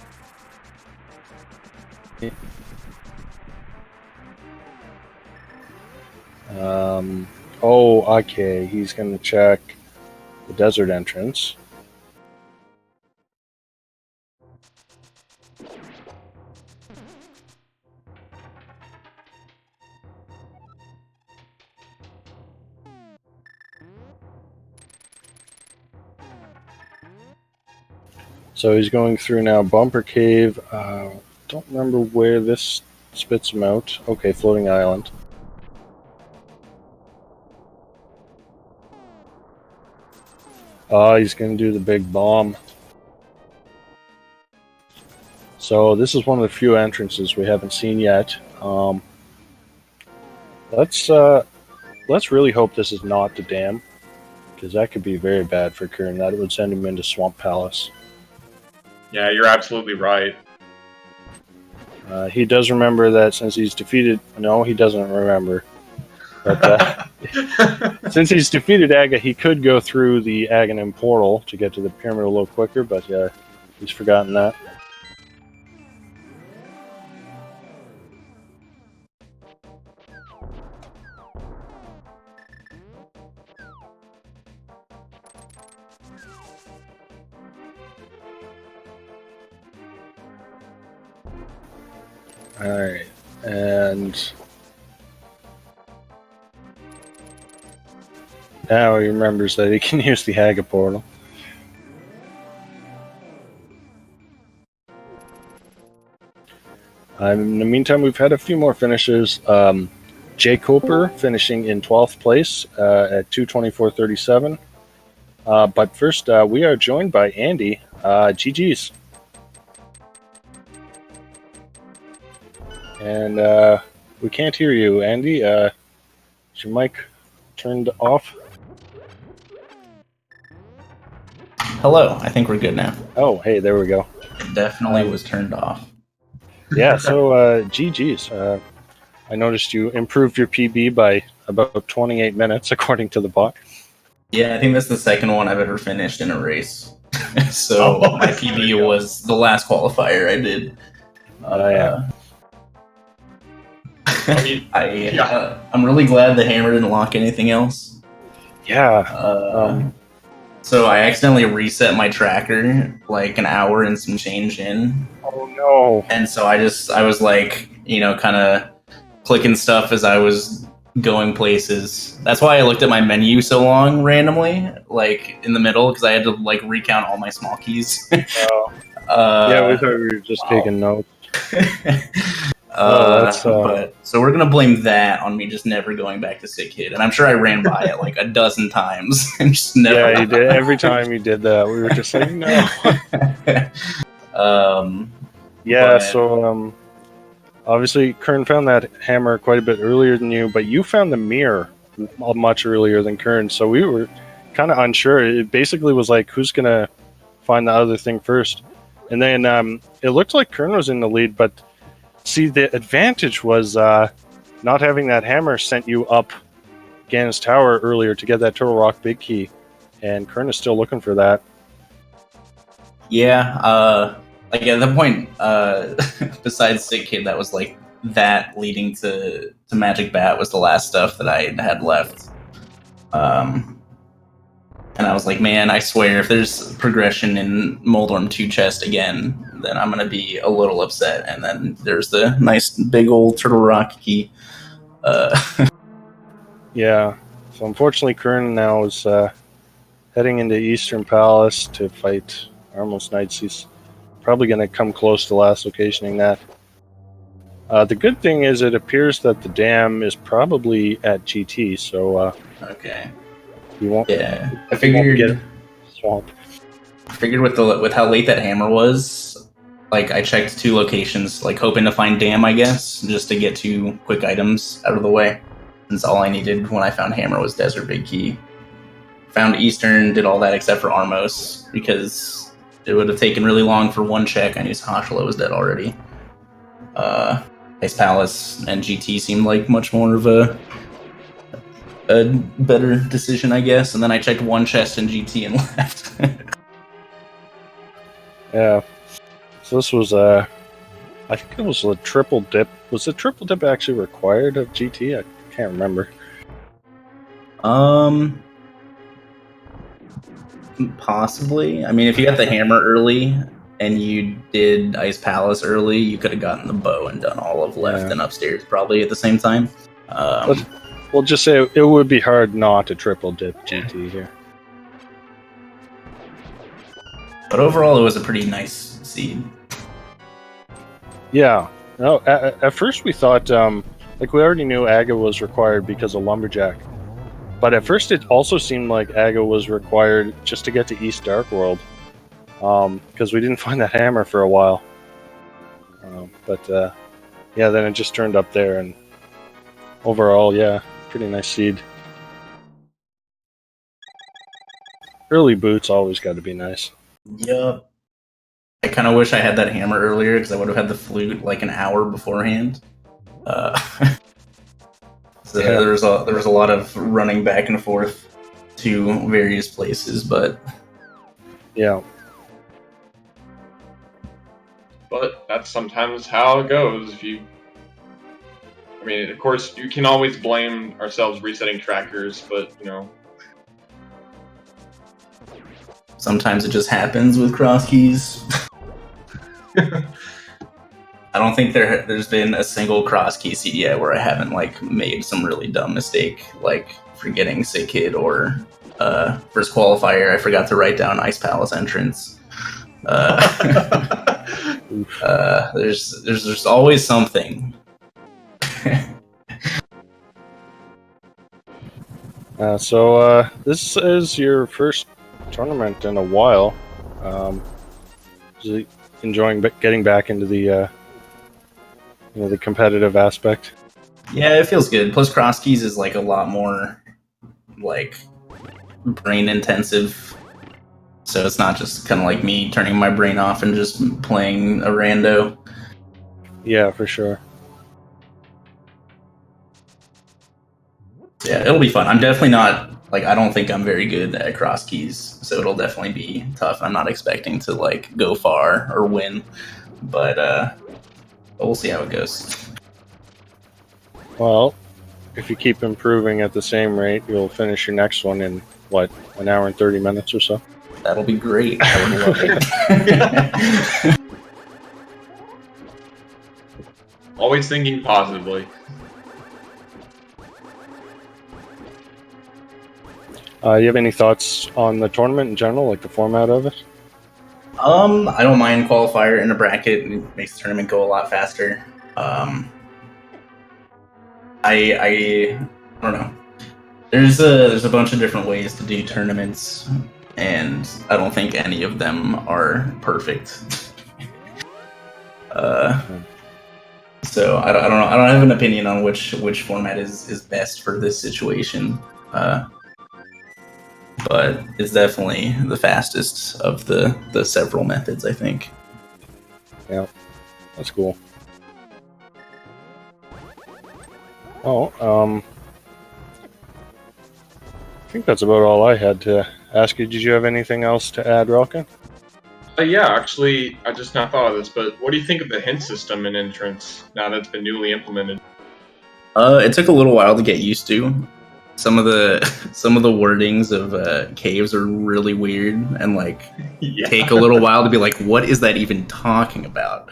Oh, okay. He's going to check the desert entrance. So he's going through now Bumper Cave. Don't remember where this spits him out. Okay, Floating Island. He's going to do the big bomb. So this is one of the few entrances we haven't seen yet. Let's really hope this is not the dam, because that could be very bad for Kern. That would send him into Swamp Palace. Yeah, you're absolutely right. He does remember that since he's defeated... No, he doesn't remember. But since he's defeated Aga, he could go through the Aghanim portal to get to the pyramid a little quicker, but he's forgotten that. Alright, and now he remembers that he can use the Haga portal. In the meantime, we've had a few more finishes. Jay Cooper finishing in 12th place at 2:24.37. But first, we are joined by Andy. GG's. And we can't hear you, Andy. Is your mic turned off? Hello, I think we're good now. Oh, hey, there we go. It definitely was turned off. Yeah, so GG's. I noticed you improved your PB by about 28 minutes, according to the bot. Yeah, I think that's the second one I've ever finished in a race. So my PB was the last qualifier I did. Yeah. I'm really glad the hammer didn't lock anything else. Yeah. So I accidentally reset my tracker like an hour and some change in. Oh no. And so I was like, kind of clicking stuff as I was going places. That's why I looked at my menu so long randomly, like in the middle, because I had to like recount all my small keys. Oh. Yeah, we thought we were just taking notes. But so we're gonna blame that on me just never going back to Sick Kid, and I'm sure I ran by it like a dozen times and just never. Yeah, you did. Every time you did that, we were just like, no. So obviously, Kern found that hammer quite a bit earlier than you, but you found the mirror much earlier than Kern, so we were kind of unsure. It basically was like, who's gonna find the other thing first? And then it looked like Kern was in the lead, but. See, the advantage was not having that hammer sent you up Ganon's Tower earlier to get that Turtle Rock Big Key, and Kern is still looking for that. Yeah, like at that point, besides Sick Kid, that was like that leading to Magic Bat was the last stuff that I had left. And I was like, man, I swear, if there's progression in Moldorm 2 chest again, then I'm going to be a little upset. And then there's the nice big old Turtle Rock key. Yeah. So unfortunately, Kern now is heading into Eastern Palace to fight Armos Knights. He's probably going to come close to last locationing that. The good thing is it appears that the dam is probably at GT, so... okay. You won't. Yeah, I figured. Get swamp. I figured with how late that hammer was, like I checked 2 locations, like hoping to find dam, I guess, just to get 2 quick items out of the way. Since all I needed when I found hammer was Desert Big Key. Found Eastern, did all that except for Armos because it would have taken really long for 1 check. I knew Sahashla was dead already. Ice Palace and GT seemed like much more of a better decision, I guess. And then I checked 1 chest in GT and left. Yeah. So this was I think it was a triple dip. Was the triple dip actually required of GT? I can't remember. Possibly. I mean, if you got the hammer early and you did Ice Palace early, you could have gotten the bow and done all of left and upstairs probably at the same time. We'll just say it would be hard not to triple dip GT here. But overall, it was a pretty nice seed. Yeah. No. At first we thought like we already knew Aga was required because of Lumberjack, but at first it also seemed like Aga was required just to get to East Dark World, because we didn't find that hammer for a while. But yeah, then it just turned up there, and overall, yeah, pretty nice seed. Early boots always got to be nice. Yup. I kind of wish I had that hammer earlier because I would have had the flute like an hour beforehand. So Yeah. there was a lot of running back and forth to various places, but Yeah. But that's sometimes how it goes. I mean, of course, you can always blame ourselves resetting trackers, but you know. sometimes it just happens with cross keys. I don't think there's been a single cross key seed yet where I haven't like made some really dumb mistake, like forgetting Sick Kid or first qualifier. I forgot to write down Ice Palace entrance. There's always something. So this is your first tournament in a while. Just enjoying getting back into the the competitive aspect. Yeah, it feels good. Plus, cross keys is like a lot more like brain intensive. So it's not just kind of like me turning my brain off and just playing a rando. Yeah, for sure. Yeah, it'll be fun. I'm definitely not like I don't think I'm very good at cross keys, so it'll definitely be tough. I'm not expecting to like go far or win, but we'll see how it goes. Well, if you keep improving at the same rate, you'll finish your next one in what, an hour and 30 minutes or so. That'll be great. I would love it. Always thinking positively. Do you have any thoughts on the tournament in general, like the format of it? I don't mind qualifier in a bracket. It makes the tournament go a lot faster. I don't know. There's a bunch of different ways to do tournaments, and I don't think any of them are perfect. So I don't know. I don't have an opinion on which format is best for this situation. But it's definitely the fastest of the several methods, I think. Yeah, that's cool. Oh, I think that's about all I had to ask you. Did you have anything else to add, Relkin? Yeah, actually, I just now thought of this, but what do you think of the hint system in Entrance now that it's been newly implemented? It took a little while to get used to. Some of the wordings of caves are really weird and like take a little while to be like, what is that even talking about?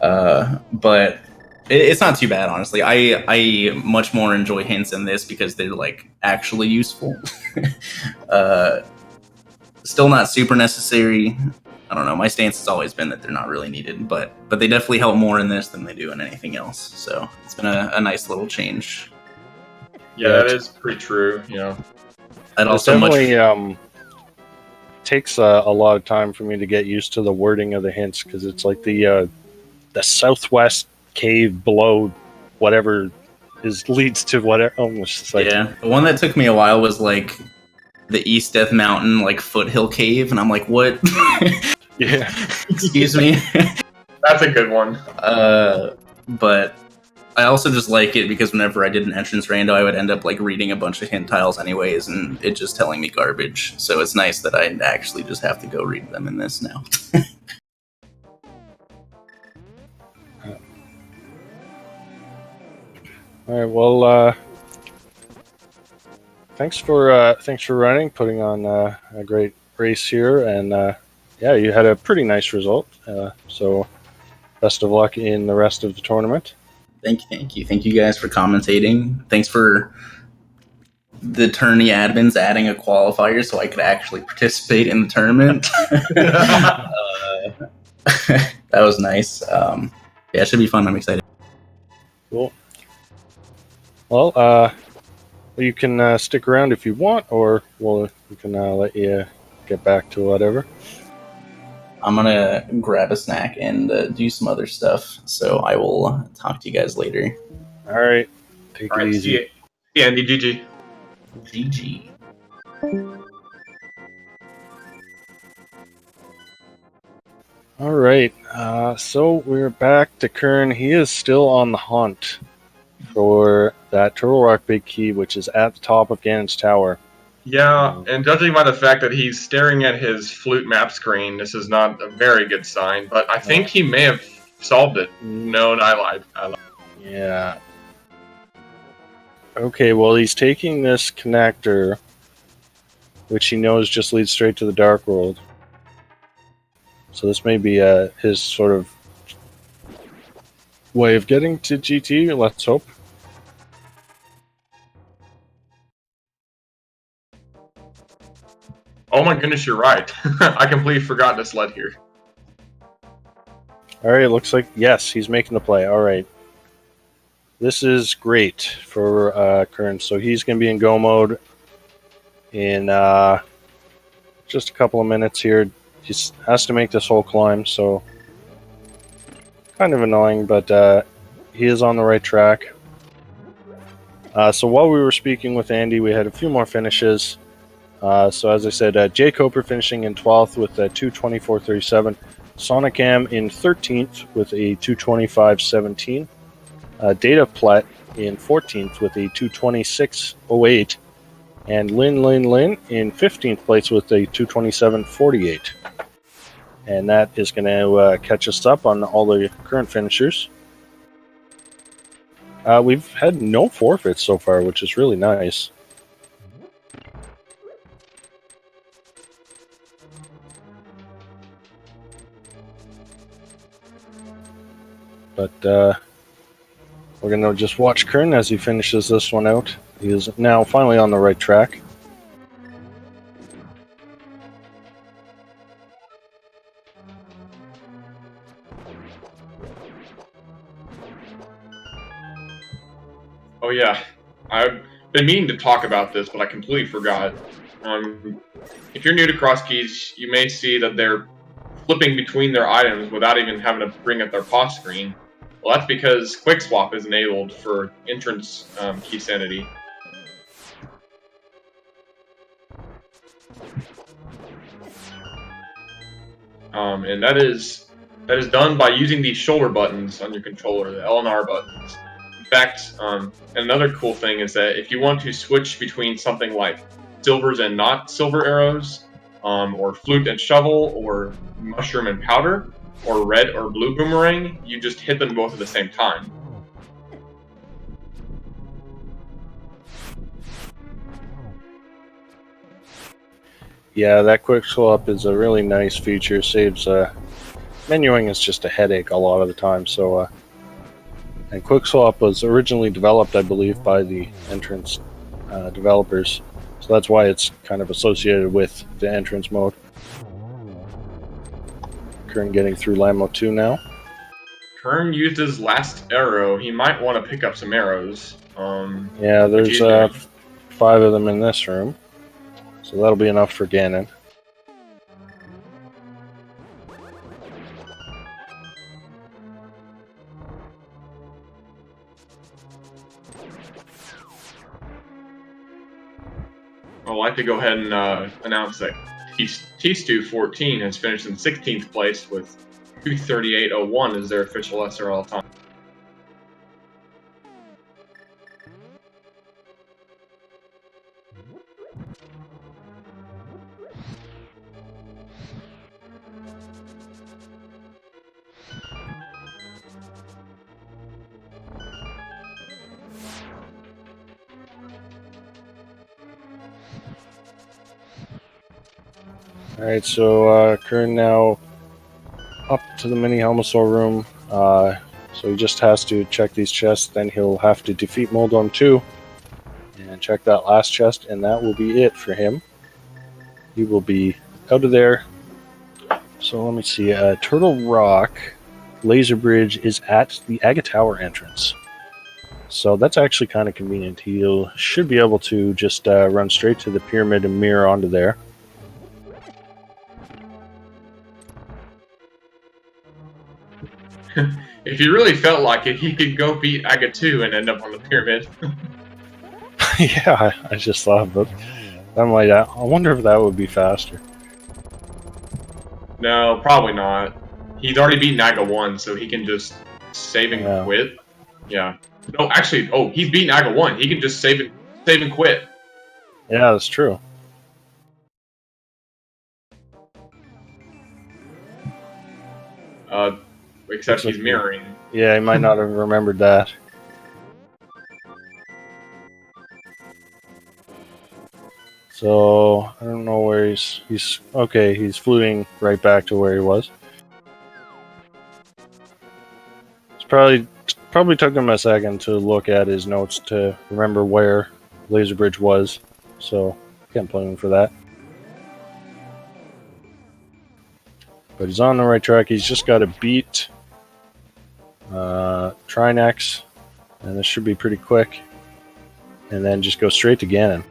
But it's not too bad, honestly. I much more enjoy hints in this because they're like actually useful. Still not super necessary. I don't know. My stance has always been that they're not really needed, but they definitely help more in this than they do in anything else. So it's been a nice little change. Yeah, that is pretty true. You know, it also definitely takes a lot of time for me to get used to the wording of the hints because it's like the southwest cave below whatever leads to whatever. Almost like, yeah, the one that took me a while was like the East Death Mountain like foothill cave, and I'm like, what? Yeah, excuse me. That's a good one. But I also just like it because whenever I did an entrance rando, I would end up like reading a bunch of hint tiles anyways, and it just telling me garbage. So it's nice that I actually just have to go read them in this now. All right. Well, thanks for running, putting on a great race here, and yeah, you had a pretty nice result. So, best of luck in the rest of the tournament. Thank you guys for commentating. Thanks for the tourney admins adding a qualifier so I could actually participate in the tournament. That was nice. Yeah, it should be fun. I'm excited. Cool. Well, you can stick around if you want, or we can let you get back to whatever. I'm gonna grab a snack and do some other stuff. So I will talk to you guys later. All right. Take All it right, easy. see ya. Yeah, Andy, GG. GG. All right. So we're back to Kern. He is still on the hunt for that Turtle Rock Big Key, which is at the top of Ganon's Tower. Yeah, and judging by the fact that he's staring at his flute map screen, this is not a very good sign, but I think he may have solved it. No, I lied. Yeah. Okay, well, he's taking this connector, which he knows just leads straight to the Dark World. So this may be his sort of way of getting to GT, let's hope. Oh my goodness, you're right. I completely forgot this led here. Alright, looks like, yes, he's making the play. Alright. This is great for Kern. So he's going to be in go mode in just a couple of minutes here. He has to make this whole climb, so kind of annoying, but he is on the right track. So while we were speaking with Andy, we had a few more finishes. So as I said, Jay Coper finishing in 12th with a 2:24.37. Sonicam in 13th with a 2:25.17. Data Plet in 14th with a 2:26.08. And Lin in 15th place with a 2:27.48. And that is going to catch us up on all the current finishers. We've had no forfeits so far, which is really nice. But we're going to just watch Kern as he finishes this one out. He is now finally on the right track. Oh yeah, I've been meaning to talk about this, but I completely forgot. If you're new to Cross Keys, you may see that they're flipping between their items without even having to bring up their pause screen. Well, that's because Quick Swap is enabled for entrance Keysanity. And that is done by using these shoulder buttons on your controller, the L and R buttons. In fact, another cool thing is that if you want to switch between something like silvers and not silver arrows, or flute and shovel, or mushroom and powder, or red or blue boomerang, you just hit them both at the same time. Yeah, that quick swap is a really nice feature. Saves menuing is just a headache a lot of the time. So, and quick swap was originally developed, I believe, by the entrance developers. So that's why it's kind of associated with the entrance mode. Kern getting through Lamo 2 now. Kern used his last arrow. He might want to pick up some arrows. Yeah, there's 5 of them in this room. So that'll be enough for Ganon. I'd like to go ahead and announce that T-Stu14 has finished in 16th place with 238.01 as their official SRL time. Alright, so Kern now up to the mini Helmosaur room. So he just has to check these chests, then he'll have to defeat Moldorm 2 and check that last chest, and that will be it for him. He will be out of there. So let me see. Turtle Rock Laser Bridge is at the Aga Tower entrance. So that's actually kind of convenient. He should be able to just run straight to the pyramid and mirror onto there. If he really felt like it, he could go beat Aga 2 and end up on the pyramid. Yeah, I just thought about it. I'm like, I wonder if that would be faster. No, probably not. He's already beaten Aga 1, so he can just save and quit. Yeah. No, actually, he's beaten Aga 1. He can just save and quit. Yeah, that's true. Except he's mirroring. Yeah, he might not have remembered that. So, I don't know where he's okay, he's fluting right back to where he was. It's probably took him a second to look at his notes to remember where Laser Bridge was, so can't blame him for that. But he's on the right track. He's just got to beat Trinex, and this should be pretty quick. And then just go straight to Ganon.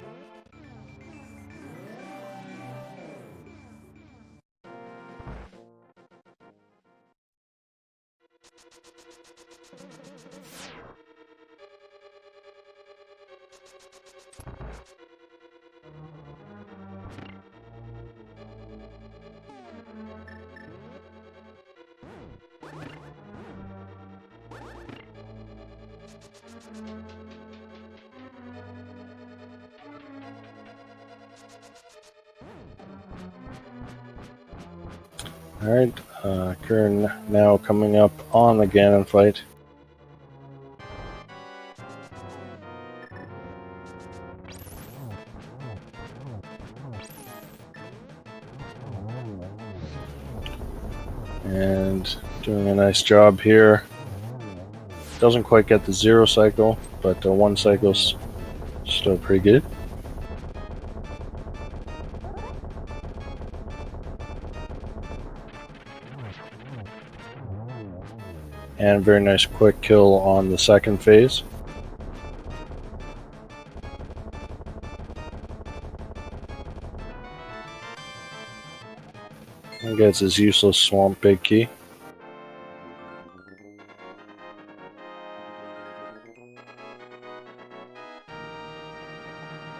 Alright, Kern now coming up on the Ganon fight. And doing a nice job here. Doesn't quite get the 0 cycle, but 1 cycle's still pretty good. And very nice quick kill on the second phase. And gets his useless Swamp Big Key.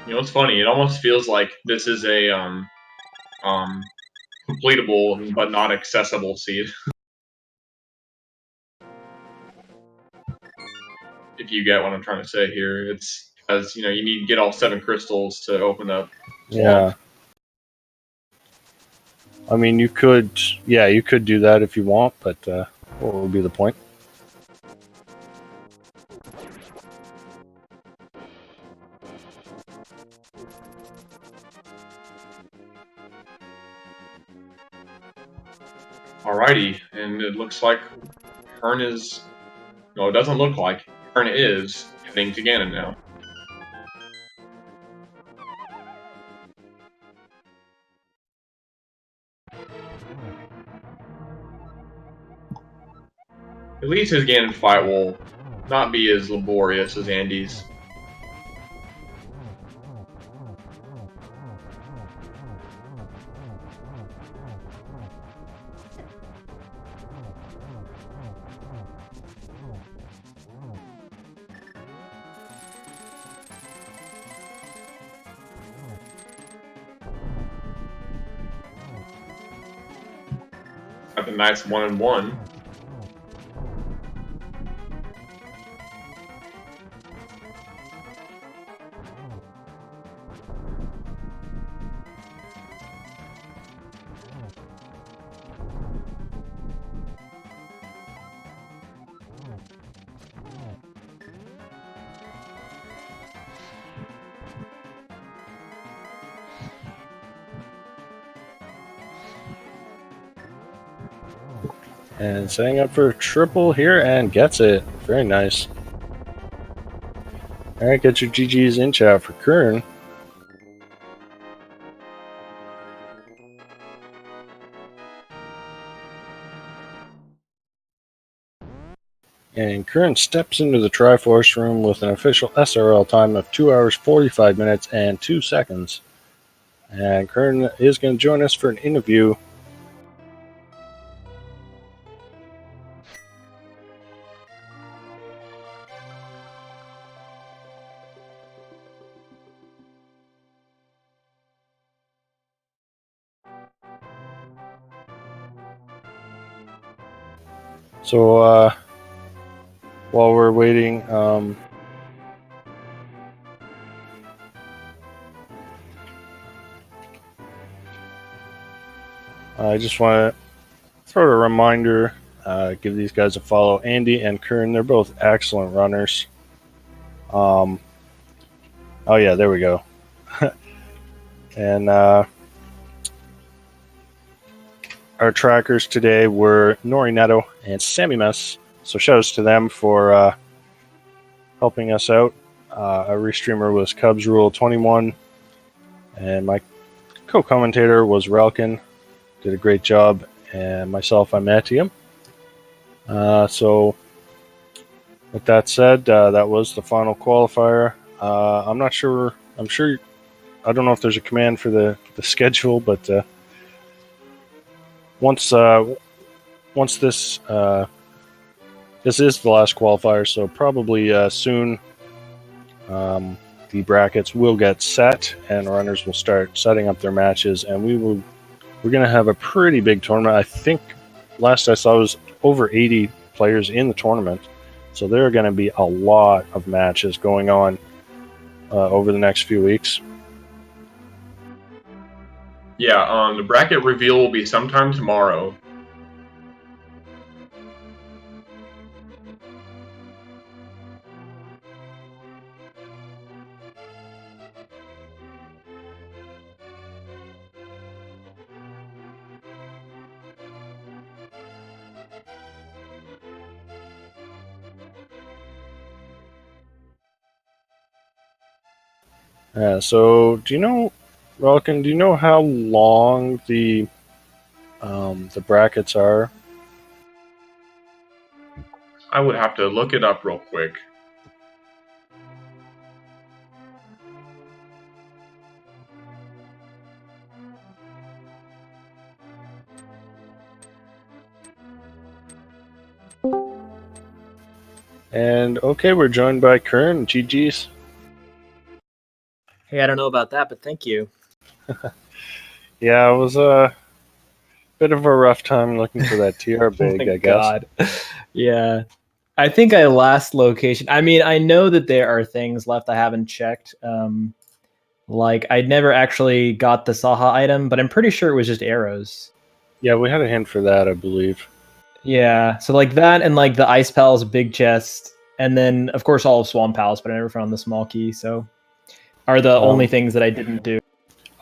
You know, it's funny. It almost feels like this is a completable but not accessible seed. If you get what I'm trying to say here, it's because you need to get all 7 crystals to open up. Yeah. I mean, you could do that if you want, but what would be the point? Alrighty, and it looks like Hearn is... No, it doesn't look like. Hearn is getting to Ganon now. At least his Ganon fight will not be as laborious as Andy's. Got the nice 1-and-1. And setting up for a triple here and gets it. Very nice. Alright, get your GGs in chat for Kern. And Kern steps into the Triforce room with an official SRL time of 2 hours, 45 minutes, and 2 seconds. And Kern is going to join us for an interview. So, while we're waiting, I just want to throw a reminder, give these guys a follow. Andy and Kern, they're both excellent runners. Oh yeah, there we go. And our trackers today were Nori Neto and Sammy Mess. So shoutouts to them for helping us out. Our restreamer was Cubs Rule 21. And my co-commentator was Relkin. Did a great job. And myself, I'm Mattium. So with that said, that was the final qualifier. I'm not sure. I don't know if there's a command for the schedule, but once this this is the last qualifier, so probably soon the brackets will get set and runners will start setting up their matches, and we're going to have a pretty big tournament. I think last I saw was over 80 players in the tournament, so there are going to be a lot of matches going on over the next few weeks. Yeah, the bracket reveal will be sometime tomorrow. So do you know, Relkin, do you know how long the brackets are? I would have to look it up real quick. And okay, we're joined by Kern. GG's. Hey, I don't know about that, but thank you. Yeah, it was a bit of a rough time looking for that TR big, I guess. God. Yeah. I think I last location. I mean, I know that there are things left I haven't checked. Like, I never actually got the Saha item, but I'm pretty sure it was just arrows. Yeah, we had a hint for that, I believe. Yeah, so like that and like the Ice Pals big chest, and then of course all of Swamp Pals, but I never found the small key, so are the only things that I didn't do.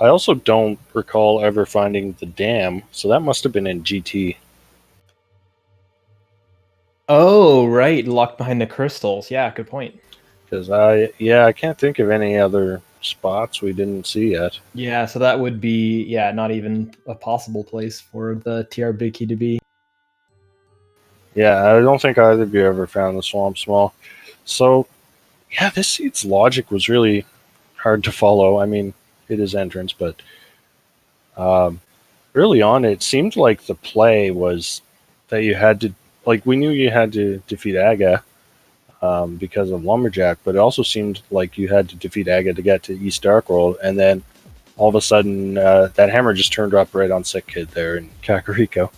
I also don't recall ever finding the dam, so that must have been in GT. Oh, right, locked behind the crystals. Yeah, good point. Because I can't think of any other spots we didn't see yet. Yeah, so that would be, not even a possible place for the TR big key to be. Yeah, I don't think either of you ever found the Swamp Small. So, yeah, this seed's logic was really hard to follow. I mean, it is entrance, but early on, it seemed like the play was that you had to, like, we knew you had to defeat Aga because of Lumberjack, but it also seemed like you had to defeat Aga to get to East Dark World, and then all of a sudden, that hammer just turned up right on Sick Kid there in Kakariko.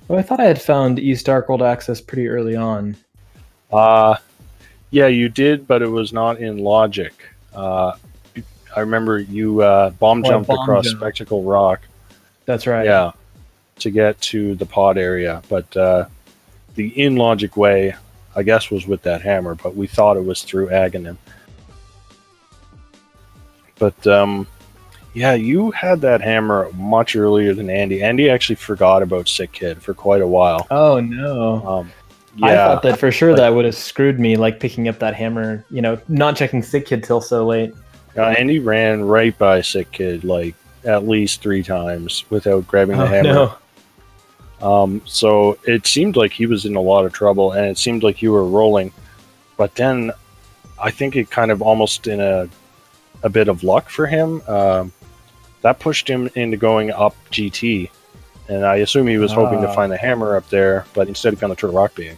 Well, I thought I had found East Dark World access pretty early on. Yeah, you did, but it was not in logic. I remember you bomb jumped across Spectacle Rock. That's right. Yeah, to get to the pod area. But the in logic way, I guess, was with that hammer, but we thought it was through Aghanim. But Yeah, you had that hammer much earlier than Andy. Andy actually forgot about Sick Kid for quite a while. Oh no. I Yeah, thought that for sure like- that would have screwed me, like picking up that hammer, not checking Sick Kid till so late. Andy ran right by Sick Kid like at least 3 times without grabbing the Oh hammer. no. So it seemed like he was in a lot of trouble, and it seemed like you were rolling. But then I think it kind of almost in a bit of luck for him. That pushed him into going up GT, and I assume he was hoping to Ah. find the hammer up there, but instead he found the Turtle Rock being.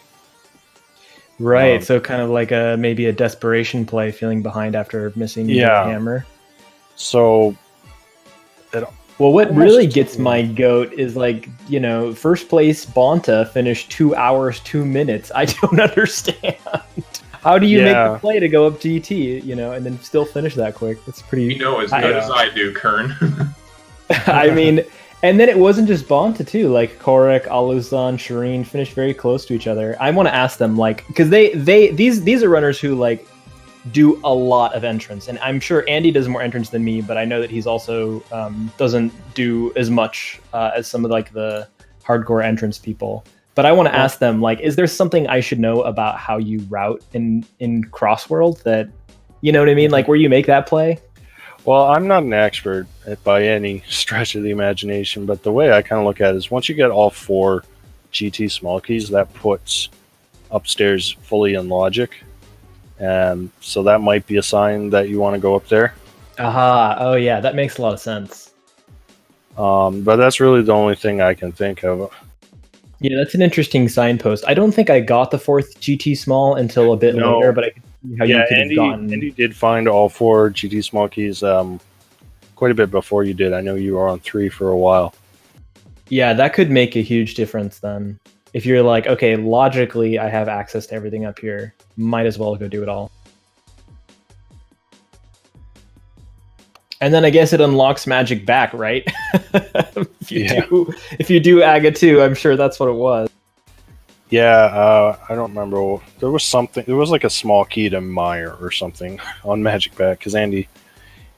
Right, so kind of like maybe a desperation play, feeling behind after missing the hammer. So, Well, what almost- really gets my goat is like, first place Bonta finished 2 hours, 2 minutes. I don't understand. How do you make the play to go up GT, and then still finish that quick? It's pretty. You know as good as I do, Kern. I mean, and then it wasn't just Bonta too. Like Korek, Aluzan, Shireen finished very close to each other. I want to ask them, like, because these are runners who like do a lot of entrance, and I'm sure Andy does more entrance than me, but I know that he's also doesn't do as much as some of like the hardcore entrance people. But I want to ask them, like, is there something I should know about how you route in Crossworld that, you know what I mean? Like, where you make that play? Well, I'm not an expert by any stretch of the imagination, but the way I kind of look at it is once you get all 4 GT small keys, that puts upstairs fully in logic. So that might be a sign that you want to go up there. Aha. Oh, yeah. That makes a lot of sense. But that's really the only thing I can think of. Yeah, that's an interesting signpost. I don't think I got the 4th GT small until a bit later, but I could see how you could have gotten. Andy did find all 4 GT small keys quite a bit before you did. I know you were on 3 for a while. Yeah, that could make a huge difference then. If you're like, okay, logically, I have access to everything up here. Might as well go do it all. And then I guess it unlocks magic back, right? If you do Aga 2, I'm sure that's what it was. Yeah, I don't remember. There was something. There was like a small key to Meyer or something on Magic Back because Andy,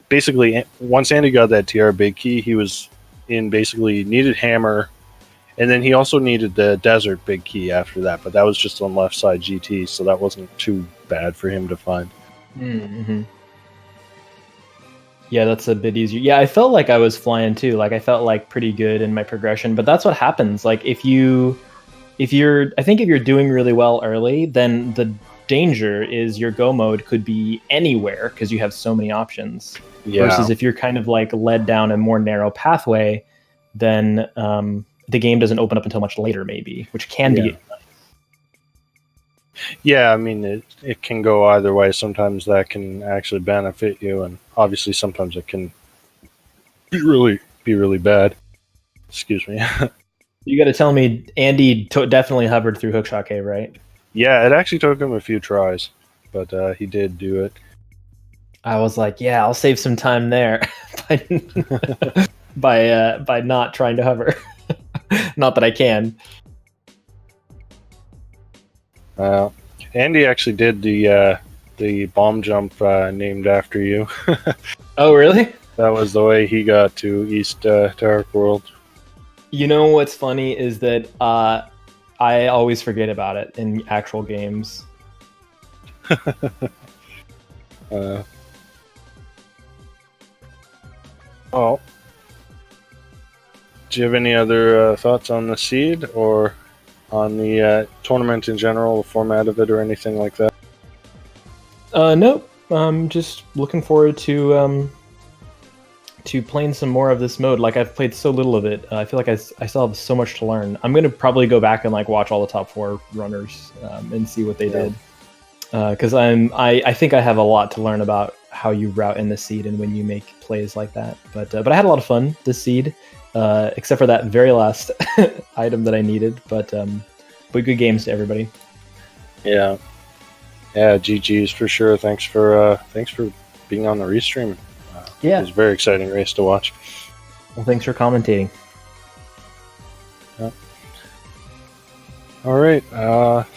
basically, once Andy got that TR big key, he was in basically needed hammer, and then he also needed the desert big key after that. But that was just on left side GT, so that wasn't too bad for him to find. Mm-hmm. Yeah, that's a bit easier. Yeah, I felt like I was flying too. Like I felt like pretty good in my progression. But that's what happens. Like I think if you're doing really well early, then the danger is your go mode could be anywhere because you have so many options. Yeah. Versus if you're kind of like led down a more narrow pathway, then the game doesn't open up until much later, maybe, which can be. Yeah, I mean, it can go either way. Sometimes that can actually benefit you, and obviously sometimes it can be really bad. Excuse me. You got to tell me, Andy definitely hovered through Hookshot Cave, right? Yeah, it actually took him a few tries, but he did do it. I was like, yeah, I'll save some time there by not trying to hover. Not that I can. Andy actually did the bomb jump named after you. Oh, really? That was the way he got to East Dark World. You know what's funny is that I always forget about it in actual games. Oh. Do you have any other thoughts on the seed or on the tournament in general, the format of it, or anything like that? Nope. I'm just looking forward to playing some more of this mode. Like I've played so little of it. I feel like I still have so much to learn. I'm gonna probably go back and like watch all the top 4 runners and see what they did. Because I think I have a lot to learn about how you route in the seed and when you make plays like that. But I had a lot of fun this seed. Except for that very last item that I needed, but good games to everybody. Yeah, GG's for sure. Thanks for being on the restream. It was a very exciting race to watch. Well, thanks for commentating. Yeah. All right,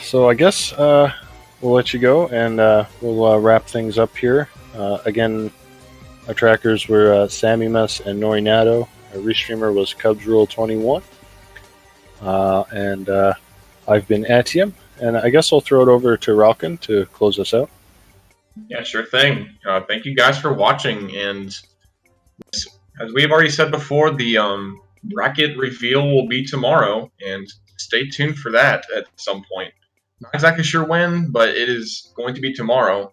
so I guess we'll let you go and we'll wrap things up here. Again, Our trackers were Samimus and Norinato. Our restreamer was CubsRule21. And I've been Atium. And I guess I'll throw it over to Ralkin to close us out. Yeah, sure thing. Thank you guys for watching. And as we've already said before, the bracket reveal will be tomorrow. And stay tuned for that at some point. Not exactly sure when, but it is going to be tomorrow.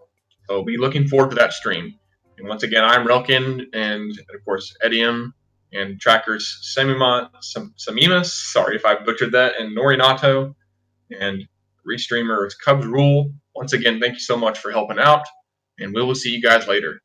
So be looking forward to that stream. And once again, I'm Relkin, and of course, Edium, and trackers Samimus, sorry if I butchered that, and Norinato, and restreamer is Cubs Rule. Once again, thank you so much for helping out, and we will see you guys later.